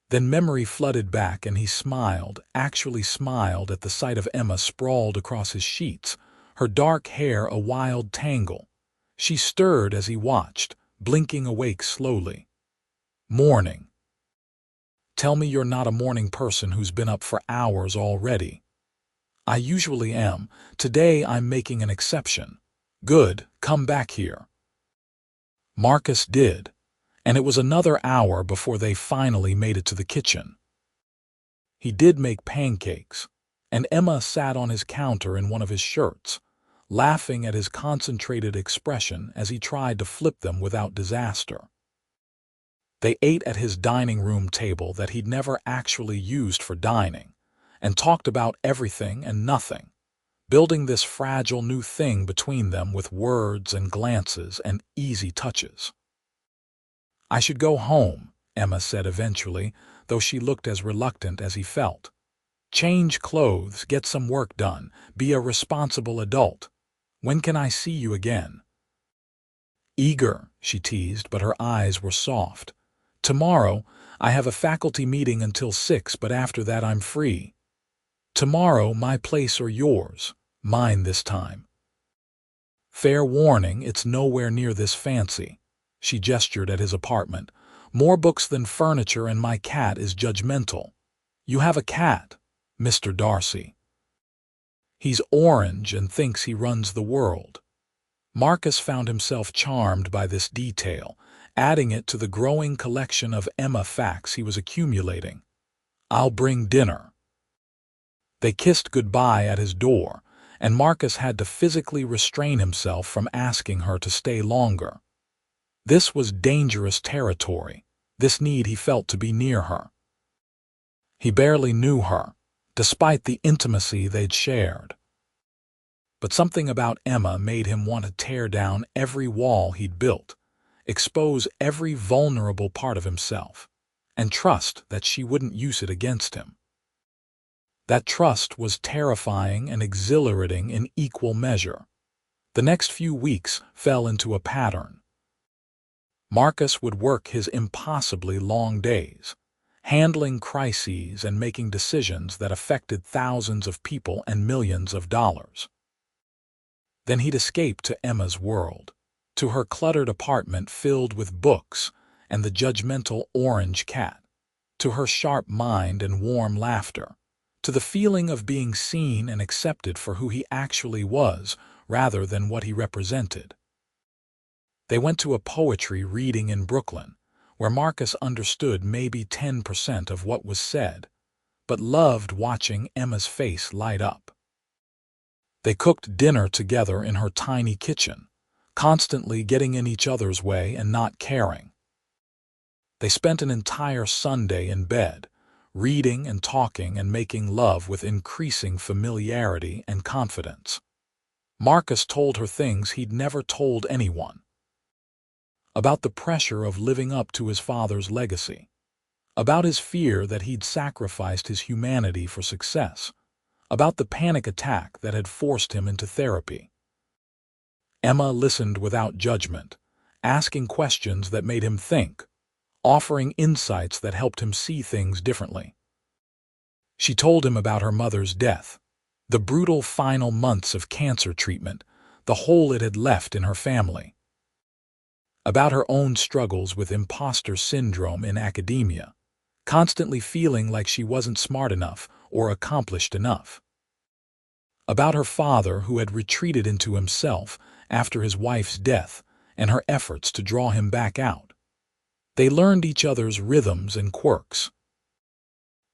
Speaker 1: Then memory flooded back and he smiled, actually smiled at the sight of Emma sprawled across his sheets, her dark hair a wild tangle. She stirred as he watched, blinking awake slowly. Morning. Tell me you're not a morning person who's been up for hours already. I usually am. Today I'm making an exception. Good, come back here. Marcus did, and it was another hour before they finally made it to the kitchen. He did make pancakes, and Emma sat on his counter in one of his shirts, laughing at his concentrated expression as he tried to flip them without disaster. They ate at his dining room table that he'd never actually used for dining, and talked about everything and nothing, building this fragile new thing between them with words and glances and easy touches. I should go home, Emma said eventually, though she looked as reluctant as he felt. Change clothes, get some work done, be a responsible adult. When can I see you again? Eager, she teased, but her eyes were soft. Tomorrow, I have a faculty meeting until 6, but after that I'm free. Tomorrow, my place or yours, mine this time. Fair warning, it's nowhere near this fancy. She gestured at his apartment. More books than furniture, and my cat is judgmental. You have a cat, Mr. Darcy. He's orange and thinks he runs the world. Marcus found himself charmed by this detail, adding it to the growing collection of Emma facts he was accumulating. I'll bring dinner. They kissed goodbye at his door, and Marcus had to physically restrain himself from asking her to stay longer. This was dangerous territory, this need he felt to be near her. He barely knew her, despite the intimacy they'd shared. But something about Emma made him want to tear down every wall he'd built, expose every vulnerable part of himself, and trust that she wouldn't use it against him. That trust was terrifying and exhilarating in equal measure. The next few weeks fell into a pattern. Marcus would work his impossibly long days, handling crises and making decisions that affected thousands of people and millions of dollars. Then he'd escape to Emma's world, to her cluttered apartment filled with books and the judgmental orange cat, to her sharp mind and warm laughter, to the feeling of being seen and accepted for who he actually was rather than what he represented. They went to a poetry reading in Brooklyn, where Marcus understood maybe 10% of what was said, but loved watching Emma's face light up. They cooked dinner together in her tiny kitchen, constantly getting in each other's way and not caring. They spent an entire Sunday in bed, reading and talking and making love with increasing familiarity and confidence. Marcus told her things he'd never told anyone. About the pressure of living up to his father's legacy. About his fear that he'd sacrificed his humanity for success. About the panic attack that had forced him into therapy. Emma listened without judgment, asking questions that made him think, offering insights that helped him see things differently. She told him about her mother's death, the brutal final months of cancer treatment, the hole it had left in her family. About her own struggles with imposter syndrome in academia, constantly feeling like she wasn't smart enough or accomplished enough. About her father who had retreated into himself after his wife's death and her efforts to draw him back out. They learned each other's rhythms and quirks.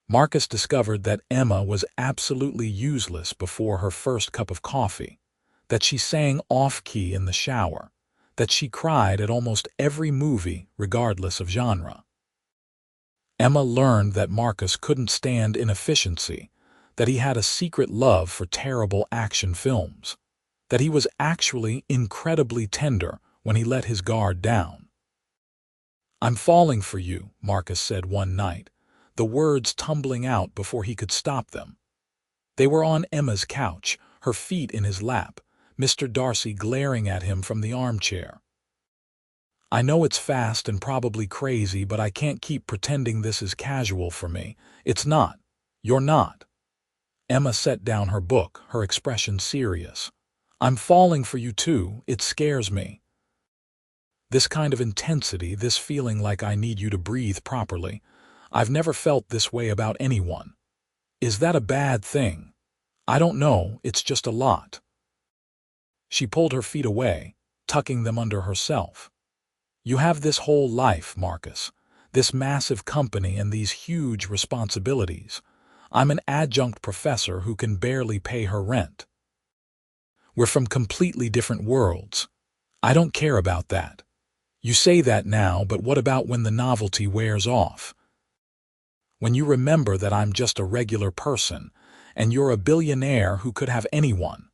Speaker 1: Marcus discovered that Emma was absolutely useless before her first cup of coffee, that she sang off-key in the shower, that she cried at almost every movie regardless of genre. Emma learned that Marcus couldn't stand inefficiency, that he had a secret love for terrible action films, that he was actually incredibly tender when he let his guard down. I'm falling for you, Marcus said one night, the words tumbling out before he could stop them. They were on Emma's couch, her feet in his lap, Mr. Darcy glaring at him from the armchair. I know it's fast and probably crazy, but I can't keep pretending this is casual for me. It's not. You're not. Emma set down her book, her expression serious. I'm falling for you too, it scares me. This kind of intensity, this feeling like I need you to breathe properly. I've never felt this way about anyone. Is that a bad thing? I don't know, it's just a lot. She pulled her feet away, tucking them under herself. You have this whole life, Marcus. This massive company and these huge responsibilities. I'm an adjunct professor who can barely pay her rent. We're from completely different worlds. I don't care about that. You say that now, but what about when the novelty wears off? When you remember that I'm just a regular person, and you're a billionaire who could have anyone.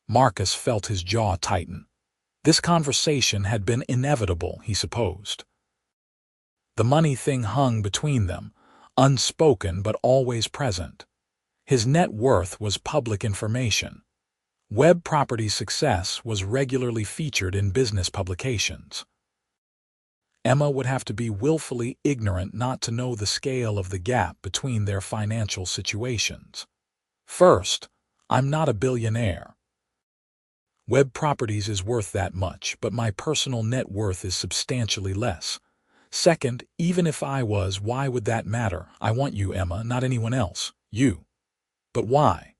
Speaker 1: Marcus felt his jaw tighten. This conversation had been inevitable, he supposed. The money thing hung between them, unspoken but always present. His net worth was public information. Webb Properties' success was regularly featured in business publications. Emma would have to be willfully ignorant not to know the scale of the gap between their financial situations. First, I'm not a billionaire. Webb Properties is worth that much, but my personal net worth is substantially less. Second, even if I was, why would that matter? I want you, Emma, not anyone else. You. But why?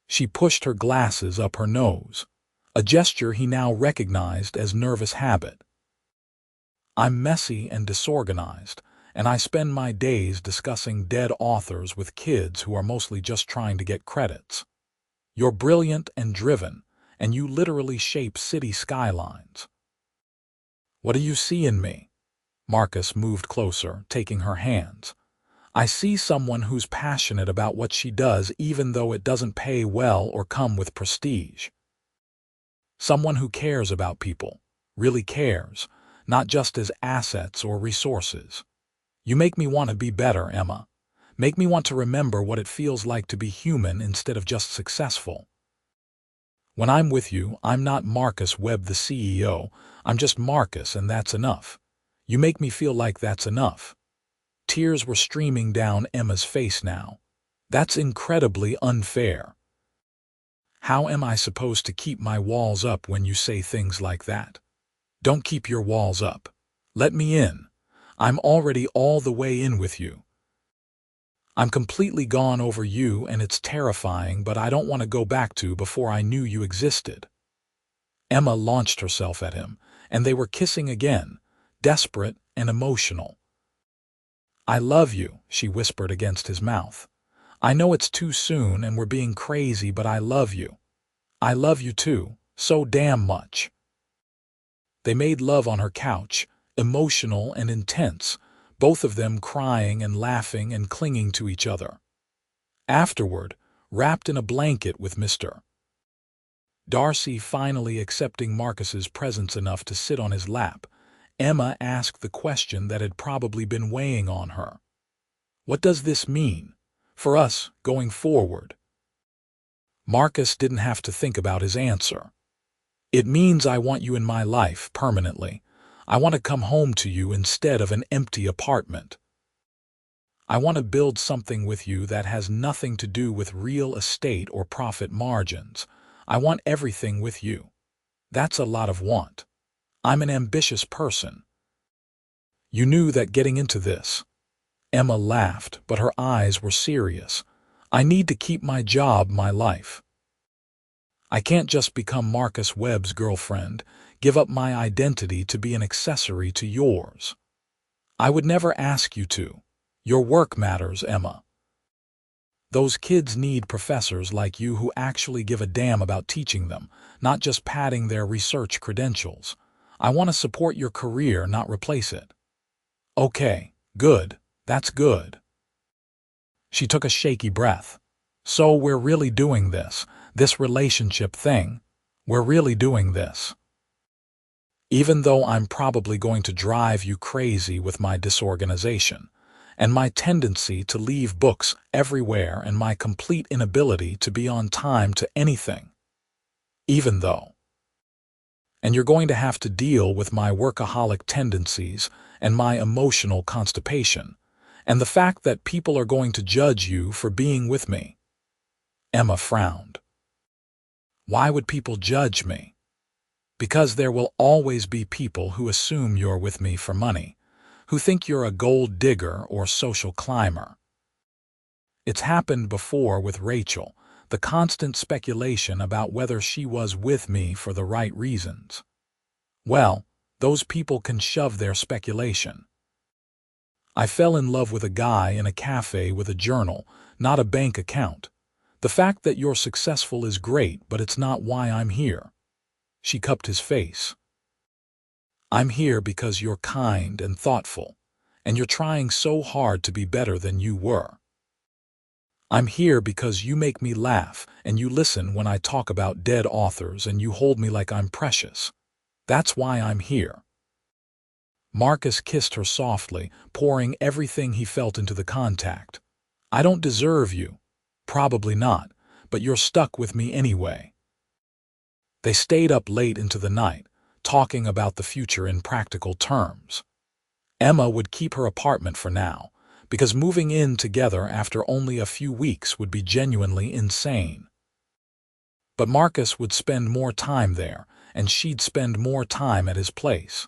Speaker 1: She pushed her glasses up her nose, a gesture he now recognized as nervous habit. I'm messy and disorganized, and I spend my days discussing dead authors with kids who are mostly just trying to get credits. You're brilliant and driven, and you literally shape city skylines. What do you see in me? Marcus moved closer, taking her hands. I see someone who's passionate about what she does even though it doesn't pay well or come with prestige. Someone who cares about people, really cares, not just as assets or resources. You make me want to be better, Emma. Make me want to remember what it feels like to be human instead of just successful. When I'm with you, I'm not Marcus Webb, the CEO. I'm just Marcus, and that's enough. You make me feel like that's enough. Tears were streaming down Emma's face now. That's incredibly unfair. How am I supposed to keep my walls up when you say things like that? Don't keep your walls up. Let me in. I'm already all the way in with you. I'm completely gone over you, and it's terrifying, but I don't want to go back to before I knew you existed. Emma launched herself at him, and they were kissing again, desperate and emotional. I love you, she whispered against his mouth. I know it's too soon and we're being crazy, but I love you. I love you too, so damn much. They made love on her couch, emotional and intense, both of them crying and laughing and clinging to each other. Afterward, wrapped in a blanket with Mr. Darcy finally accepting Marcus's presence enough to sit on his lap, Emma asked the question that had probably been weighing on her. What does this mean for us going forward? Marcus didn't have to think about his answer. It means I want you in my life permanently. I want to come home to you instead of an empty apartment. I want to build something with you that has nothing to do with real estate or profit margins. I want everything with you. That's a lot of want. I'm an ambitious person. You knew that getting into this. Emma laughed, but her eyes were serious. I need to keep my job, my life. I can't just become Marcus Webb's girlfriend, give up my identity to be an accessory to yours. I would never ask you to. Your work matters, Emma. Those kids need professors like you who actually give a damn about teaching them, not just padding their research credentials. I want to support your career, not replace it. Okay, good. That's good. She took a shaky breath. So we're really doing this relationship thing. We're really doing this. Even though I'm probably going to drive you crazy with my disorganization, and my tendency to leave books everywhere and my complete inability to be on time to anything. Even though. And you're going to have to deal with my workaholic tendencies and my emotional constipation, and the fact that people are going to judge you for being with me. Emma frowned. Why would people judge me? Because there will always be people who assume you're with me for money, who think you're a gold digger or social climber. It's happened before with Rachel, the constant speculation about whether she was with me for the right reasons. Well, those people can shove their speculation. I fell in love with a guy in a cafe with a journal, not a bank account. The fact that you're successful is great, but it's not why I'm here. She cupped his face. I'm here because you're kind and thoughtful, and you're trying so hard to be better than you were. I'm here because you make me laugh, and you listen when I talk about dead authors, and you hold me like I'm precious. That's why I'm here. Marcus kissed her softly, pouring everything he felt into the contact. I don't deserve you. Probably not, but you're stuck with me anyway. They stayed up late into the night, talking about the future in practical terms. Emma would keep her apartment for now, because moving in together after only a few weeks would be genuinely insane. But Marcus would spend more time there, and she'd spend more time at his place.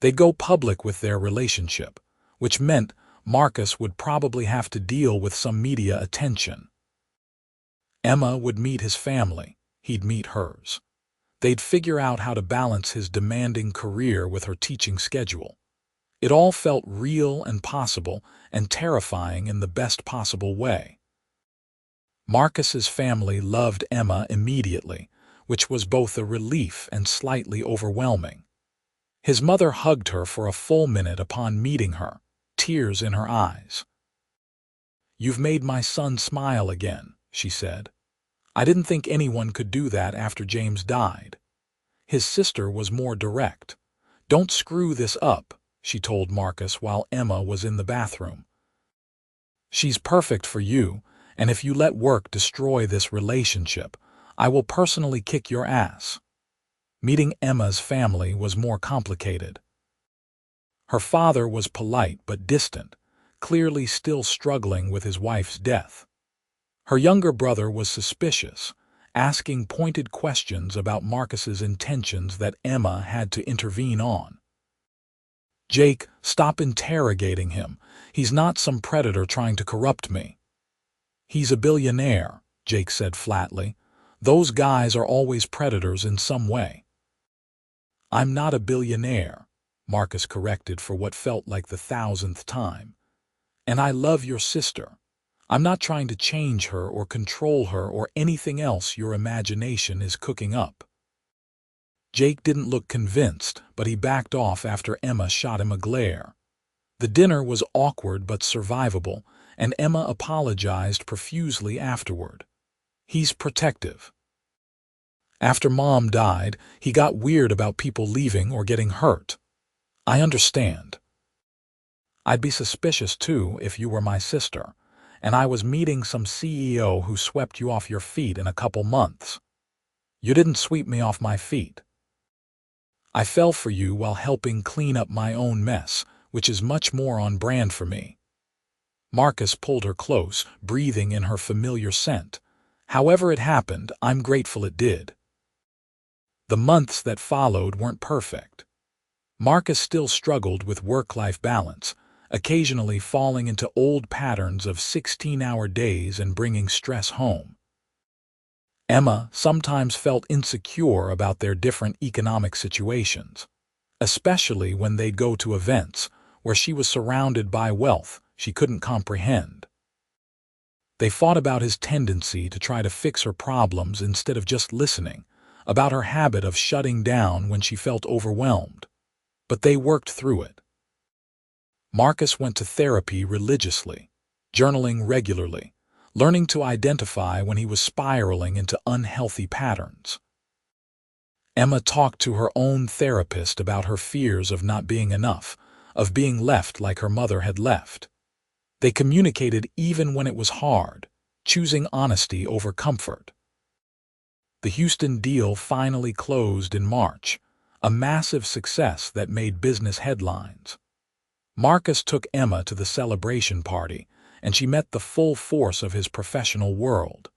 Speaker 1: They'd go public with their relationship, which meant Marcus would probably have to deal with some media attention. Emma would meet his family, he'd meet hers. They'd figure out how to balance his demanding career with her teaching schedule. It all felt real and possible, and terrifying in the best possible way. Marcus's family loved Emma immediately, which was both a relief and slightly overwhelming. His mother hugged her for a full minute upon meeting her, tears in her eyes. "You've made my son smile again," she said. "I didn't think anyone could do that after James died." His sister was more direct. "Don't screw this up," she told Marcus while Emma was in the bathroom. "She's perfect for you, and if you let work destroy this relationship, I will personally kick your ass." Meeting Emma's family was more complicated. Her father was polite but distant, clearly still struggling with his wife's death. Her younger brother was suspicious, asking pointed questions about Marcus's intentions that Emma had to intervene on. "Jake, stop interrogating him. He's not some predator trying to corrupt me." "He's a billionaire," Jake said flatly. "Those guys are always predators in some way." "I'm not a billionaire," Marcus corrected for what felt like the 1,000th time. "And I love your sister. I'm not trying to change her or control her or anything else your imagination is cooking up." Jake didn't look convinced, but he backed off after Emma shot him a glare. The dinner was awkward but survivable, and Emma apologized profusely afterward. "He's protective. After Mom died, he got weird about people leaving or getting hurt. I understand. I'd be suspicious too if you were my sister, and I was meeting some CEO who swept you off your feet in a couple months. You didn't sweep me off my feet. I fell for you while helping clean up my own mess, which is much more on brand for me." Marcus pulled her close, breathing in her familiar scent. "However it happened, I'm grateful it did." The months that followed weren't perfect. Marcus still struggled with work-life balance, occasionally falling into old patterns of 16-hour days and bringing stress home. Emma sometimes felt insecure about their different economic situations, especially when they'd go to events where she was surrounded by wealth she couldn't comprehend. They fought about his tendency to try to fix her problems instead of just listening, about her habit of shutting down when she felt overwhelmed. But they worked through it. Marcus went to therapy religiously, journaling regularly, learning to identify when he was spiraling into unhealthy patterns. Emma talked to her own therapist about her fears of not being enough, of being left like her mother had left. They communicated even when it was hard, choosing honesty over comfort. The Houston deal finally closed in March, a massive success that made business headlines. Marcus took Emma to the celebration party, and she met the full force of his professional world.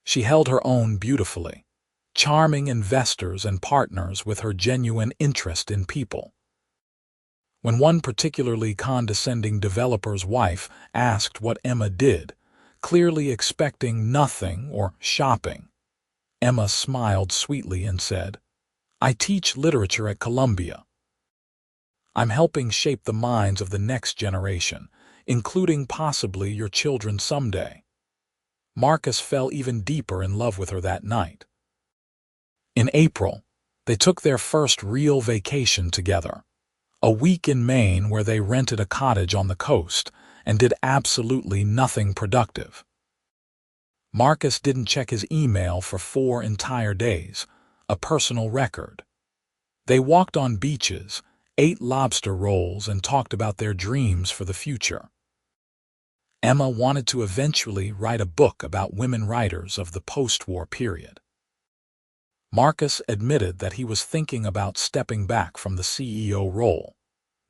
Speaker 1: She held her own beautifully, charming investors and partners with her genuine interest in people. When one particularly condescending developer's wife asked what Emma did, clearly expecting nothing or shopping, Emma smiled sweetly and said, "I teach literature at Columbia. I'm helping shape the minds of the next generation, including possibly your children someday." Marcus fell even deeper in love with her that night. In April, they took their first real vacation together. A week in Maine where they rented a cottage on the coast and did absolutely nothing productive. Marcus didn't check his email for 4 entire days, a personal record. They walked on beaches, ate lobster rolls, and talked about their dreams for the future. Emma wanted to eventually write a book about women writers of the post-war period. Marcus admitted that he was thinking about stepping back from the CEO role,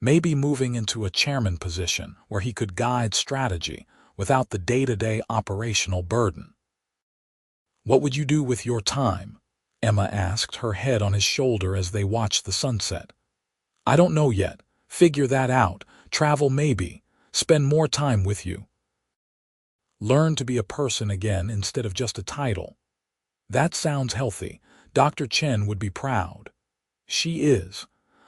Speaker 1: maybe moving into a chairman position where he could guide strategy without the day-to-day operational burden. "What would you do with your time?" Emma asked, her head on his shoulder as they watched the sunset. "I don't know yet. Figure that out. Travel maybe. Spend more time with you. Learn to be a person again instead of just a title." "That sounds healthy. Dr. Chen would be proud." "She is.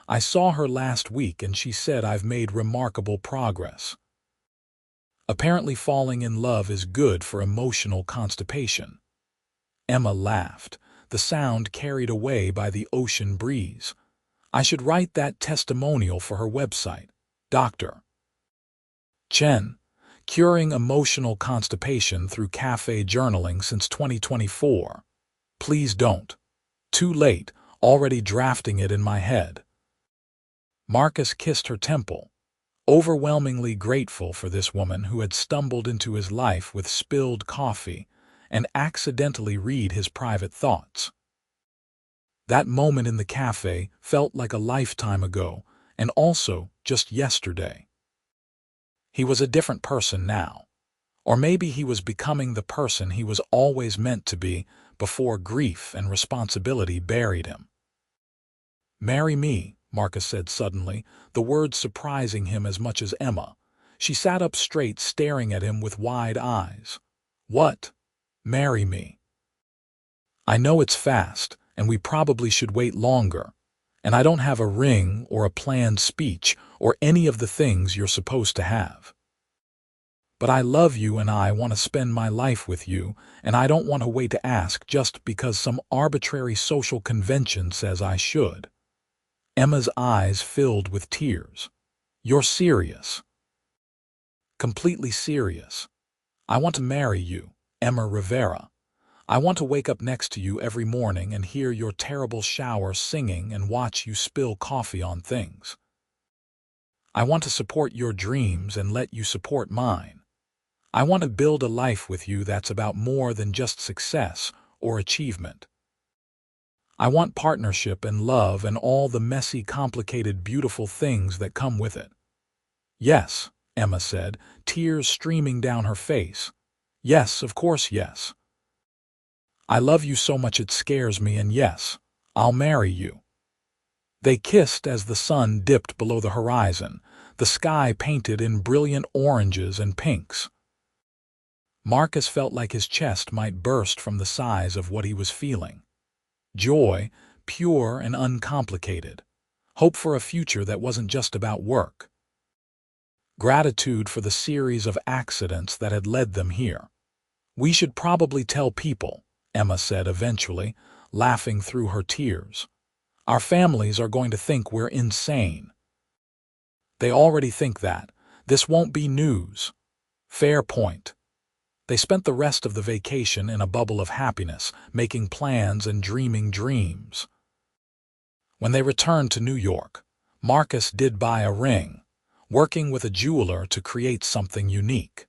Speaker 1: I saw her last week and she said I've made remarkable progress." Apparently falling in love is good for emotional constipation. Emma laughed, the sound carried away by the ocean breeze. "I should write that testimonial for her website. Dr. Chen, curing emotional constipation through cafe journaling since 2024. Please don't. Too late, already drafting it in my head." Marcus kissed her temple, overwhelmingly grateful for this woman who had stumbled into his life with spilled coffee and accidentally read his private thoughts. That moment in the cafe felt like a lifetime ago, and also just yesterday. He was a different person now. Or maybe he was becoming the person he was always meant to be before grief and responsibility buried him. "Marry me," Marcus said suddenly, the words surprising him as much as Emma. She sat up straight, staring at him with wide eyes. "What? Marry me? I know it's fast, and we probably should wait longer, and I don't have a ring or a planned speech or any of the things you're supposed to have. But I love you and I want to spend my life with you, and I don't want to wait to ask just because some arbitrary social convention says I should." Emma's eyes filled with tears. "You're serious?" "Completely serious. I want to marry you, Emma Rivera. I want to wake up next to you every morning and hear your terrible shower singing and watch you spill coffee on things. I want to support your dreams and let you support mine. I want to build a life with you that's about more than just success or achievement. I want partnership and love and all the messy, complicated, beautiful things that come with it." "Yes," Emma said, tears streaming down her face. "Yes, of course, yes. I love you so much it scares me, and yes, I'll marry you." They kissed as the sun dipped below the horizon, the sky painted in brilliant oranges and pinks. Marcus felt like his chest might burst from the size of what he was feeling. Joy, pure and uncomplicated. Hope for a future that wasn't just about work. Gratitude for the series of accidents that had led them here. "We should probably tell people," Emma said eventually, laughing through her tears. "Our families are going to think we're insane." "They already think that. This won't be news." "Fair point." They spent the rest of the vacation in a bubble of happiness, making plans and dreaming dreams. When they returned to New York, Marcus did buy a ring, working with a jeweler to create something unique.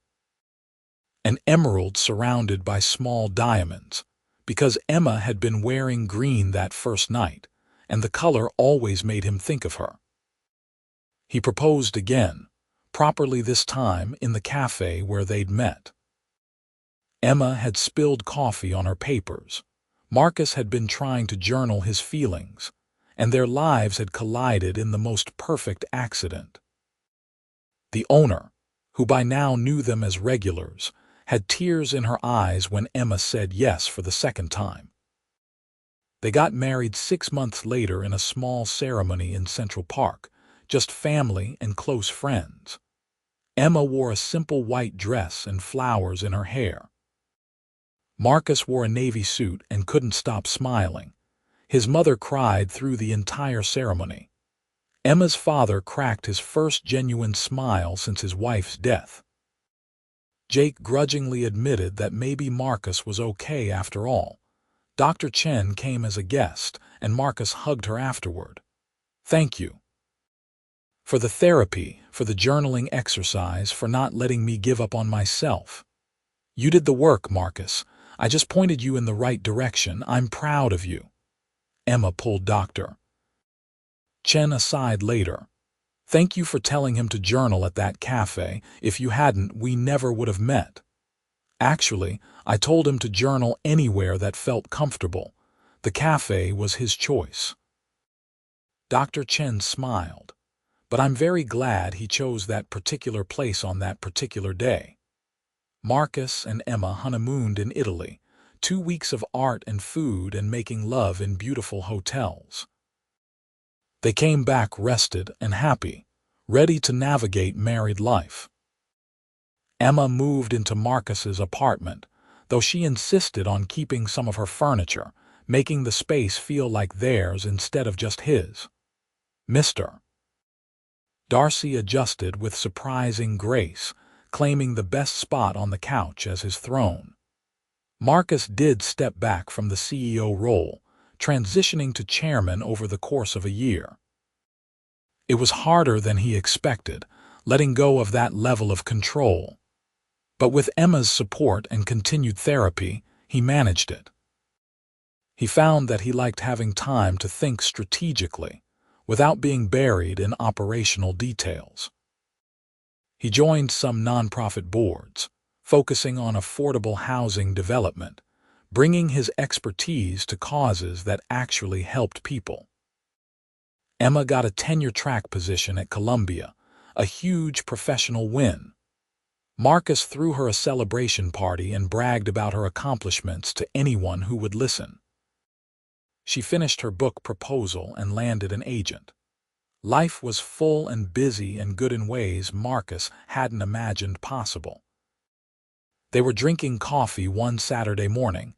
Speaker 1: An emerald surrounded by small diamonds, because Emma had been wearing green that first night, and the color always made him think of her. He proposed again, properly this time in the cafe where they'd met. Emma had spilled coffee on her papers. Marcus had been trying to journal his feelings, and their lives had collided in the most perfect accident. The owner, who by now knew them as regulars, had tears in her eyes when Emma said yes for the second time. They got married 6 months later in a small ceremony in Central Park, just family and close friends. Emma wore a simple white dress and flowers in her hair. Marcus wore a navy suit and couldn't stop smiling. His mother cried through the entire ceremony. Emma's father cracked his first genuine smile since his wife's death. Jake grudgingly admitted that maybe Marcus was okay after all. Dr. Chen came as a guest, and Marcus hugged her afterward. "Thank you. For the therapy, for the journaling exercise, for not letting me give up on myself. You did the work, Marcus. I just pointed you in the right direction. I'm proud of you." Emma pulled Dr. Chen aside later. "Thank you for telling him to journal at that cafe. If you hadn't, we never would have met. Actually, I told him to journal anywhere that felt comfortable. The cafe was his choice." Dr. Chen smiled. "But I'm very glad he chose that particular place on that particular day." Marcus and Emma honeymooned in Italy, 2 weeks of art and food and making love in beautiful hotels. They came back rested and happy, ready to navigate married life. Emma moved into Marcus's apartment, though she insisted on keeping some of her furniture, making the space feel like theirs instead of just his. Mr. Darcy adjusted with surprising grace, claiming the best spot on the couch as his throne. Marcus did step back from the CEO role, transitioning to chairman over the course of a year. It was harder than he expected, letting go of that level of control. But with Emma's support and continued therapy, he managed it. He found that he liked having time to think strategically, without being buried in operational details. He joined some nonprofit boards, focusing on affordable housing development, bringing his expertise to causes that actually helped people. Emma got a tenure-track position at Columbia, a huge professional win. Marcus threw her a celebration party and bragged about her accomplishments to anyone who would listen. She finished her book proposal and landed an agent. Life was full and busy and good in ways Marcus hadn't imagined possible. They were drinking coffee one Saturday morning,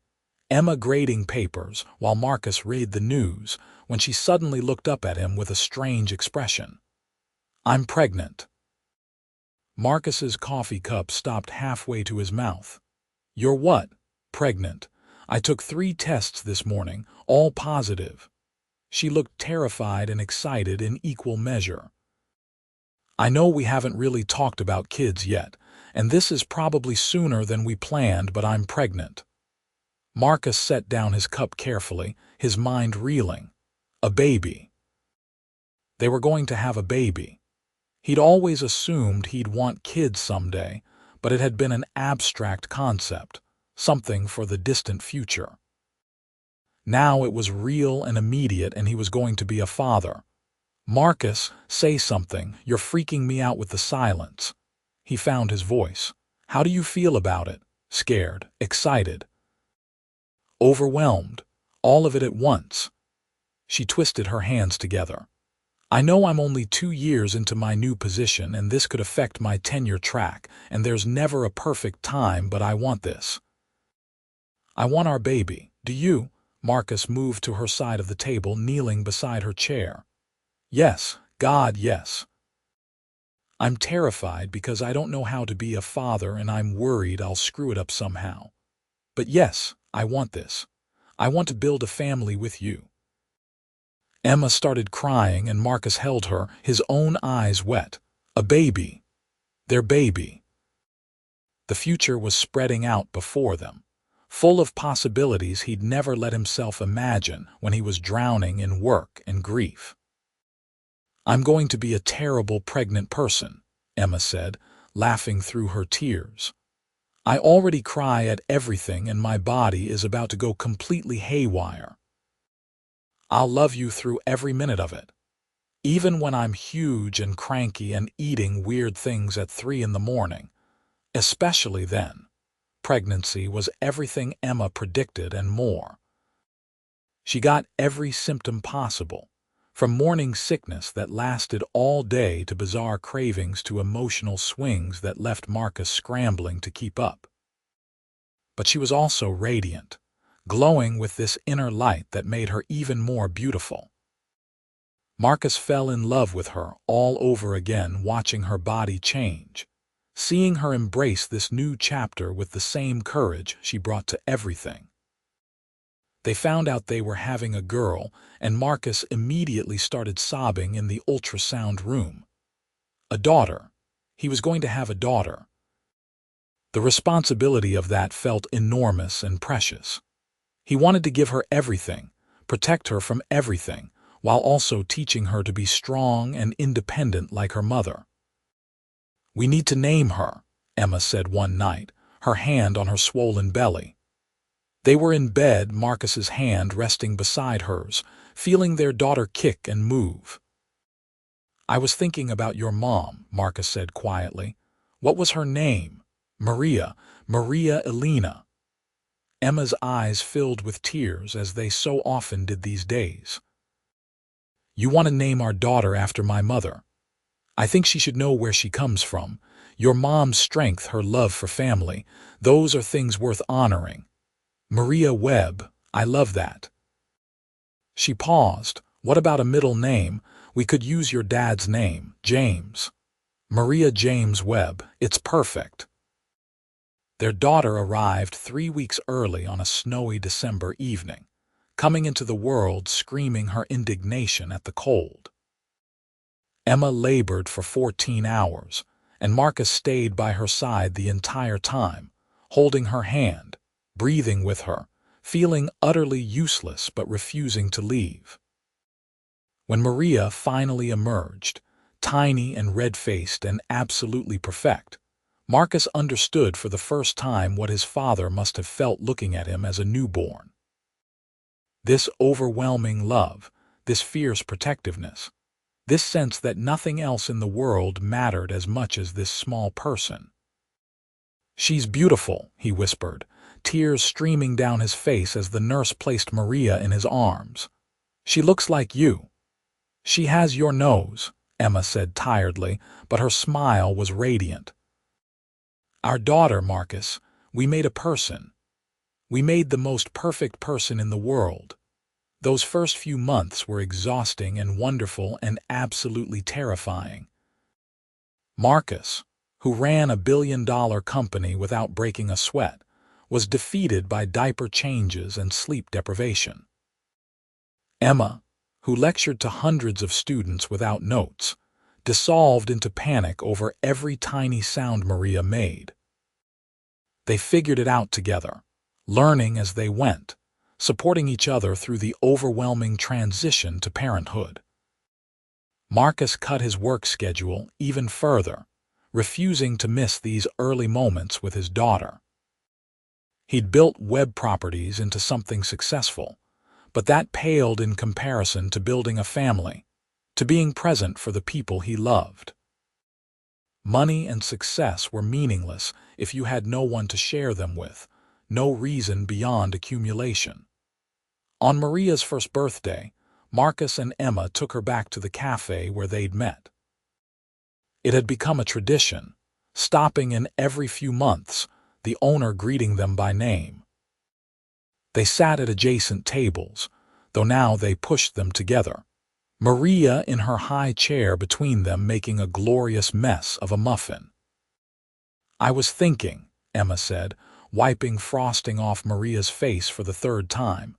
Speaker 1: Emma grading papers while Marcus read the news, when she suddenly looked up at him with a strange expression. "I'm pregnant." Marcus's coffee cup stopped halfway to his mouth. "You're what? Pregnant? I took 3 tests this morning, all positive." She looked terrified and excited in equal measure. "I know we haven't really talked about kids yet, and this is probably sooner than we planned, but I'm pregnant." Marcus set down his cup carefully, his mind reeling. A baby. They were going to have a baby. He'd always assumed he'd want kids someday, but it had been an abstract concept, something for the distant future. Now it was real and immediate, and he was going to be a father. "Marcus, say something. You're freaking me out with the silence." He found his voice. "How do you feel about it? Scared? Excited? Overwhelmed? All of it at once?" She twisted her hands together. "I know I'm only 2 years into my new position, and this could affect my tenure track, and there's never a perfect time, but I want this. I want our baby. Do you?" Marcus moved to her side of the table, kneeling beside her chair. "Yes, God, yes. I'm terrified because I don't know how to be a father, and I'm worried I'll screw it up somehow. But yes, I want this. I want to build a family with you." Emma started crying, and Marcus held her, his own eyes wet. A baby. Their baby. The future was spreading out before them, full of possibilities he'd never let himself imagine when he was drowning in work and grief. "I'm going to be a terrible pregnant person," Emma said, laughing through her tears. I already cry at everything and my body is about to go completely haywire. I'll love you through every minute of it. Even when I'm huge and cranky and eating weird things at 3 in the morning. Especially then. Pregnancy was everything Emma predicted and more. She got every symptom possible, from morning sickness that lasted all day to bizarre cravings to emotional swings that left Marcus scrambling to keep up. But she was also radiant, glowing with this inner light that made her even more beautiful. Marcus fell in love with her all over again, watching her body change, seeing her embrace this new chapter with the same courage she brought to everything. They found out they were having a girl, and Marcus immediately started sobbing in the ultrasound room. A daughter. He was going to have a daughter. The responsibility of that felt enormous and precious. He wanted to give her everything, protect her from everything, while also teaching her to be strong and independent like her mother. "We need to name her," Emma said one night, her hand on her swollen belly. They were in bed, Marcus's hand resting beside hers, feeling their daughter kick and move. "I was thinking about your mom," Marcus said quietly. "What was her name?" "Maria Elena." Emma's eyes filled with tears, as they so often did these days. "You want to name our daughter after my mother. I think she should know where she comes from. Your mom's strength, her love for family, those are things worth honoring. Maria Webb, I love that." She paused. "What about a middle name? We could use your dad's name, James. Maria James Webb, it's perfect." Their daughter arrived 3 weeks early on a snowy December evening, coming into the world screaming her indignation at the cold. Emma labored for 14 hours, and Marcus stayed by her side the entire time, holding her hand, breathing with her, feeling utterly useless but refusing to leave. When Maria finally emerged, tiny and red-faced and absolutely perfect, Marcus understood for the first time what his father must have felt looking at him as a newborn. This overwhelming love, this fierce protectiveness, this sense that nothing else in the world mattered as much as this small person. "She's beautiful," he whispered, tears streaming down his face as the nurse placed Maria in his arms. "She looks like you." "She has your nose," Emma said tiredly, but her smile was radiant. "Our daughter, Marcus, we made a person. We made the most perfect person in the world." Those first few months were exhausting and wonderful and absolutely terrifying. Marcus, who ran a billion-dollar company without breaking a sweat, was defeated by diaper changes and sleep deprivation. Emma, who lectured to hundreds of students without notes, dissolved into panic over every tiny sound Maria made. They figured it out together, learning as they went, supporting each other through the overwhelming transition to parenthood. Marcus cut his work schedule even further, refusing to miss these early moments with his daughter. He'd built Webb Properties into something successful, but that paled in comparison to building a family, to being present for the people he loved. Money and success were meaningless if you had no one to share them with, no reason beyond accumulation. On Maria's first birthday, Marcus and Emma took her back to the cafe where they'd met. It had become a tradition, stopping in every few months, the owner greeting them by name. They sat at adjacent tables, though now they pushed them together, Maria in her high chair between them making a glorious mess of a muffin. "I was thinking," Emma said, wiping frosting off Maria's face for the third time,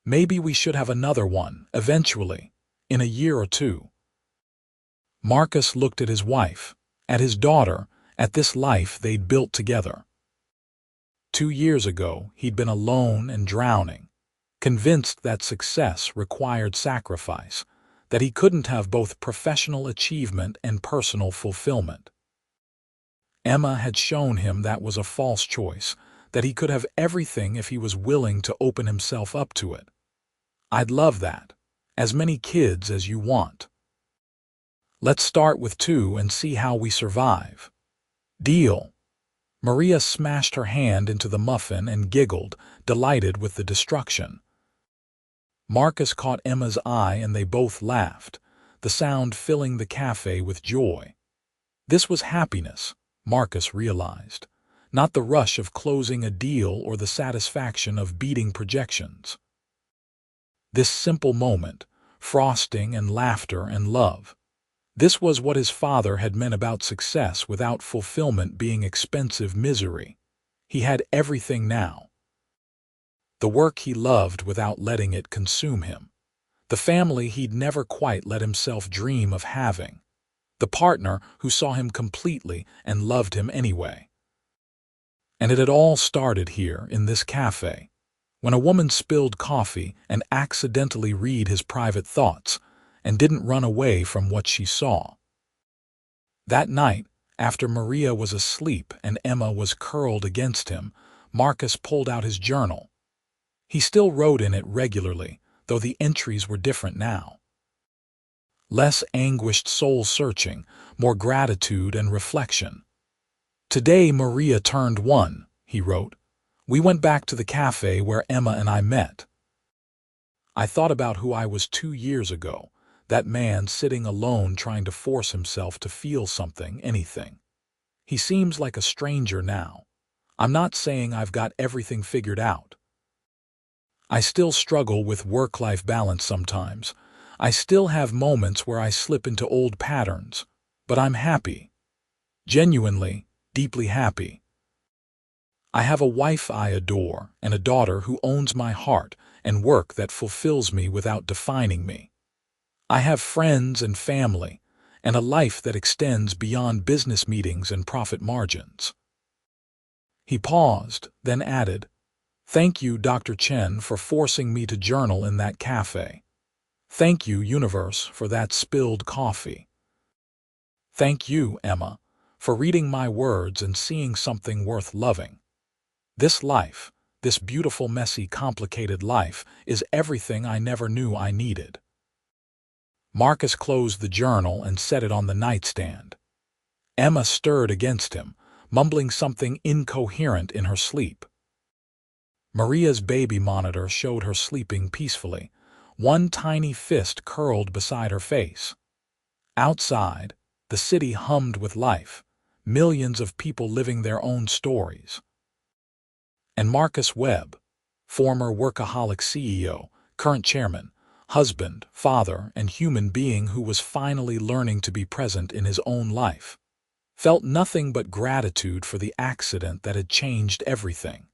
Speaker 1: "maybe we should have another one, eventually, in a year or two." Marcus looked at his wife, at his daughter, at this life they'd built together. 2 years ago, he'd been alone and drowning, convinced that success required sacrifice, that he couldn't have both professional achievement and personal fulfillment. Emma had shown him that was a false choice, that he could have everything if he was willing to open himself up to it. I'd love that. As many kids as you want. Let's start with 2 and see how we survive. Deal. Maria smashed her hand into the muffin and giggled, delighted with the destruction. Marcus caught Emma's eye and they both laughed, the sound filling the cafe with joy. This was happiness, Marcus realized, not the rush of closing a deal or the satisfaction of beating projections. This simple moment, frosting and laughter and love. This was what his father had meant about success without fulfillment being expensive misery. He had everything now. The work he loved without letting it consume him. The family he'd never quite let himself dream of having. The partner who saw him completely and loved him anyway. And it had all started here in this cafe, when a woman spilled coffee and accidentally read his private thoughts and didn't run away from what she saw. That night, after Maria was asleep and Emma was curled against him, Marcus pulled out his journal. He still wrote in it regularly, though the entries were different now. Less anguished soul-searching, more gratitude and reflection. Today Maria turned 1, he wrote. We went back to the cafe where Emma and I met. I thought about who I was 2 years ago, that man sitting alone trying to force himself to feel something, anything. He seems like a stranger now. I'm not saying I've got everything figured out. I still struggle with work-life balance sometimes. I still have moments where I slip into old patterns, but I'm happy. Genuinely, deeply happy. I have a wife I adore and a daughter who owns my heart and work that fulfills me without defining me. I have friends and family and a life that extends beyond business meetings and profit margins. He paused, then added, Thank you, Dr. Chen, for forcing me to journal in that cafe. Thank you, universe, for that spilled coffee. Thank you, Emma, for reading my words and seeing something worth loving. This life, this beautiful, messy, complicated life, is everything I never knew I needed. Marcus closed the journal and set it on the nightstand. Emma stirred against him, mumbling something incoherent in her sleep. Maria's baby monitor showed her sleeping peacefully, one tiny fist curled beside her face. Outside, the city hummed with life, millions of people living their own stories. And Marcus Webb, former workaholic CEO, current chairman, husband, father, and human being who was finally learning to be present in his own life, felt nothing but gratitude for the accident that had changed everything.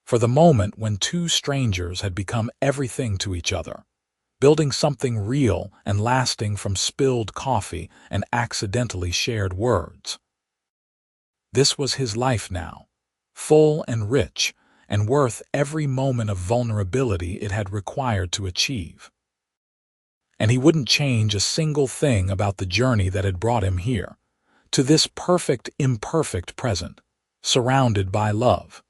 Speaker 1: For the moment when 2 strangers had become everything to each other, building something real and lasting from spilled coffee and accidentally shared words. This was his life now, full and rich, and worth every moment of vulnerability it had required to achieve. And he wouldn't change a single thing about the journey that had brought him here, to this perfect, imperfect present, surrounded by love.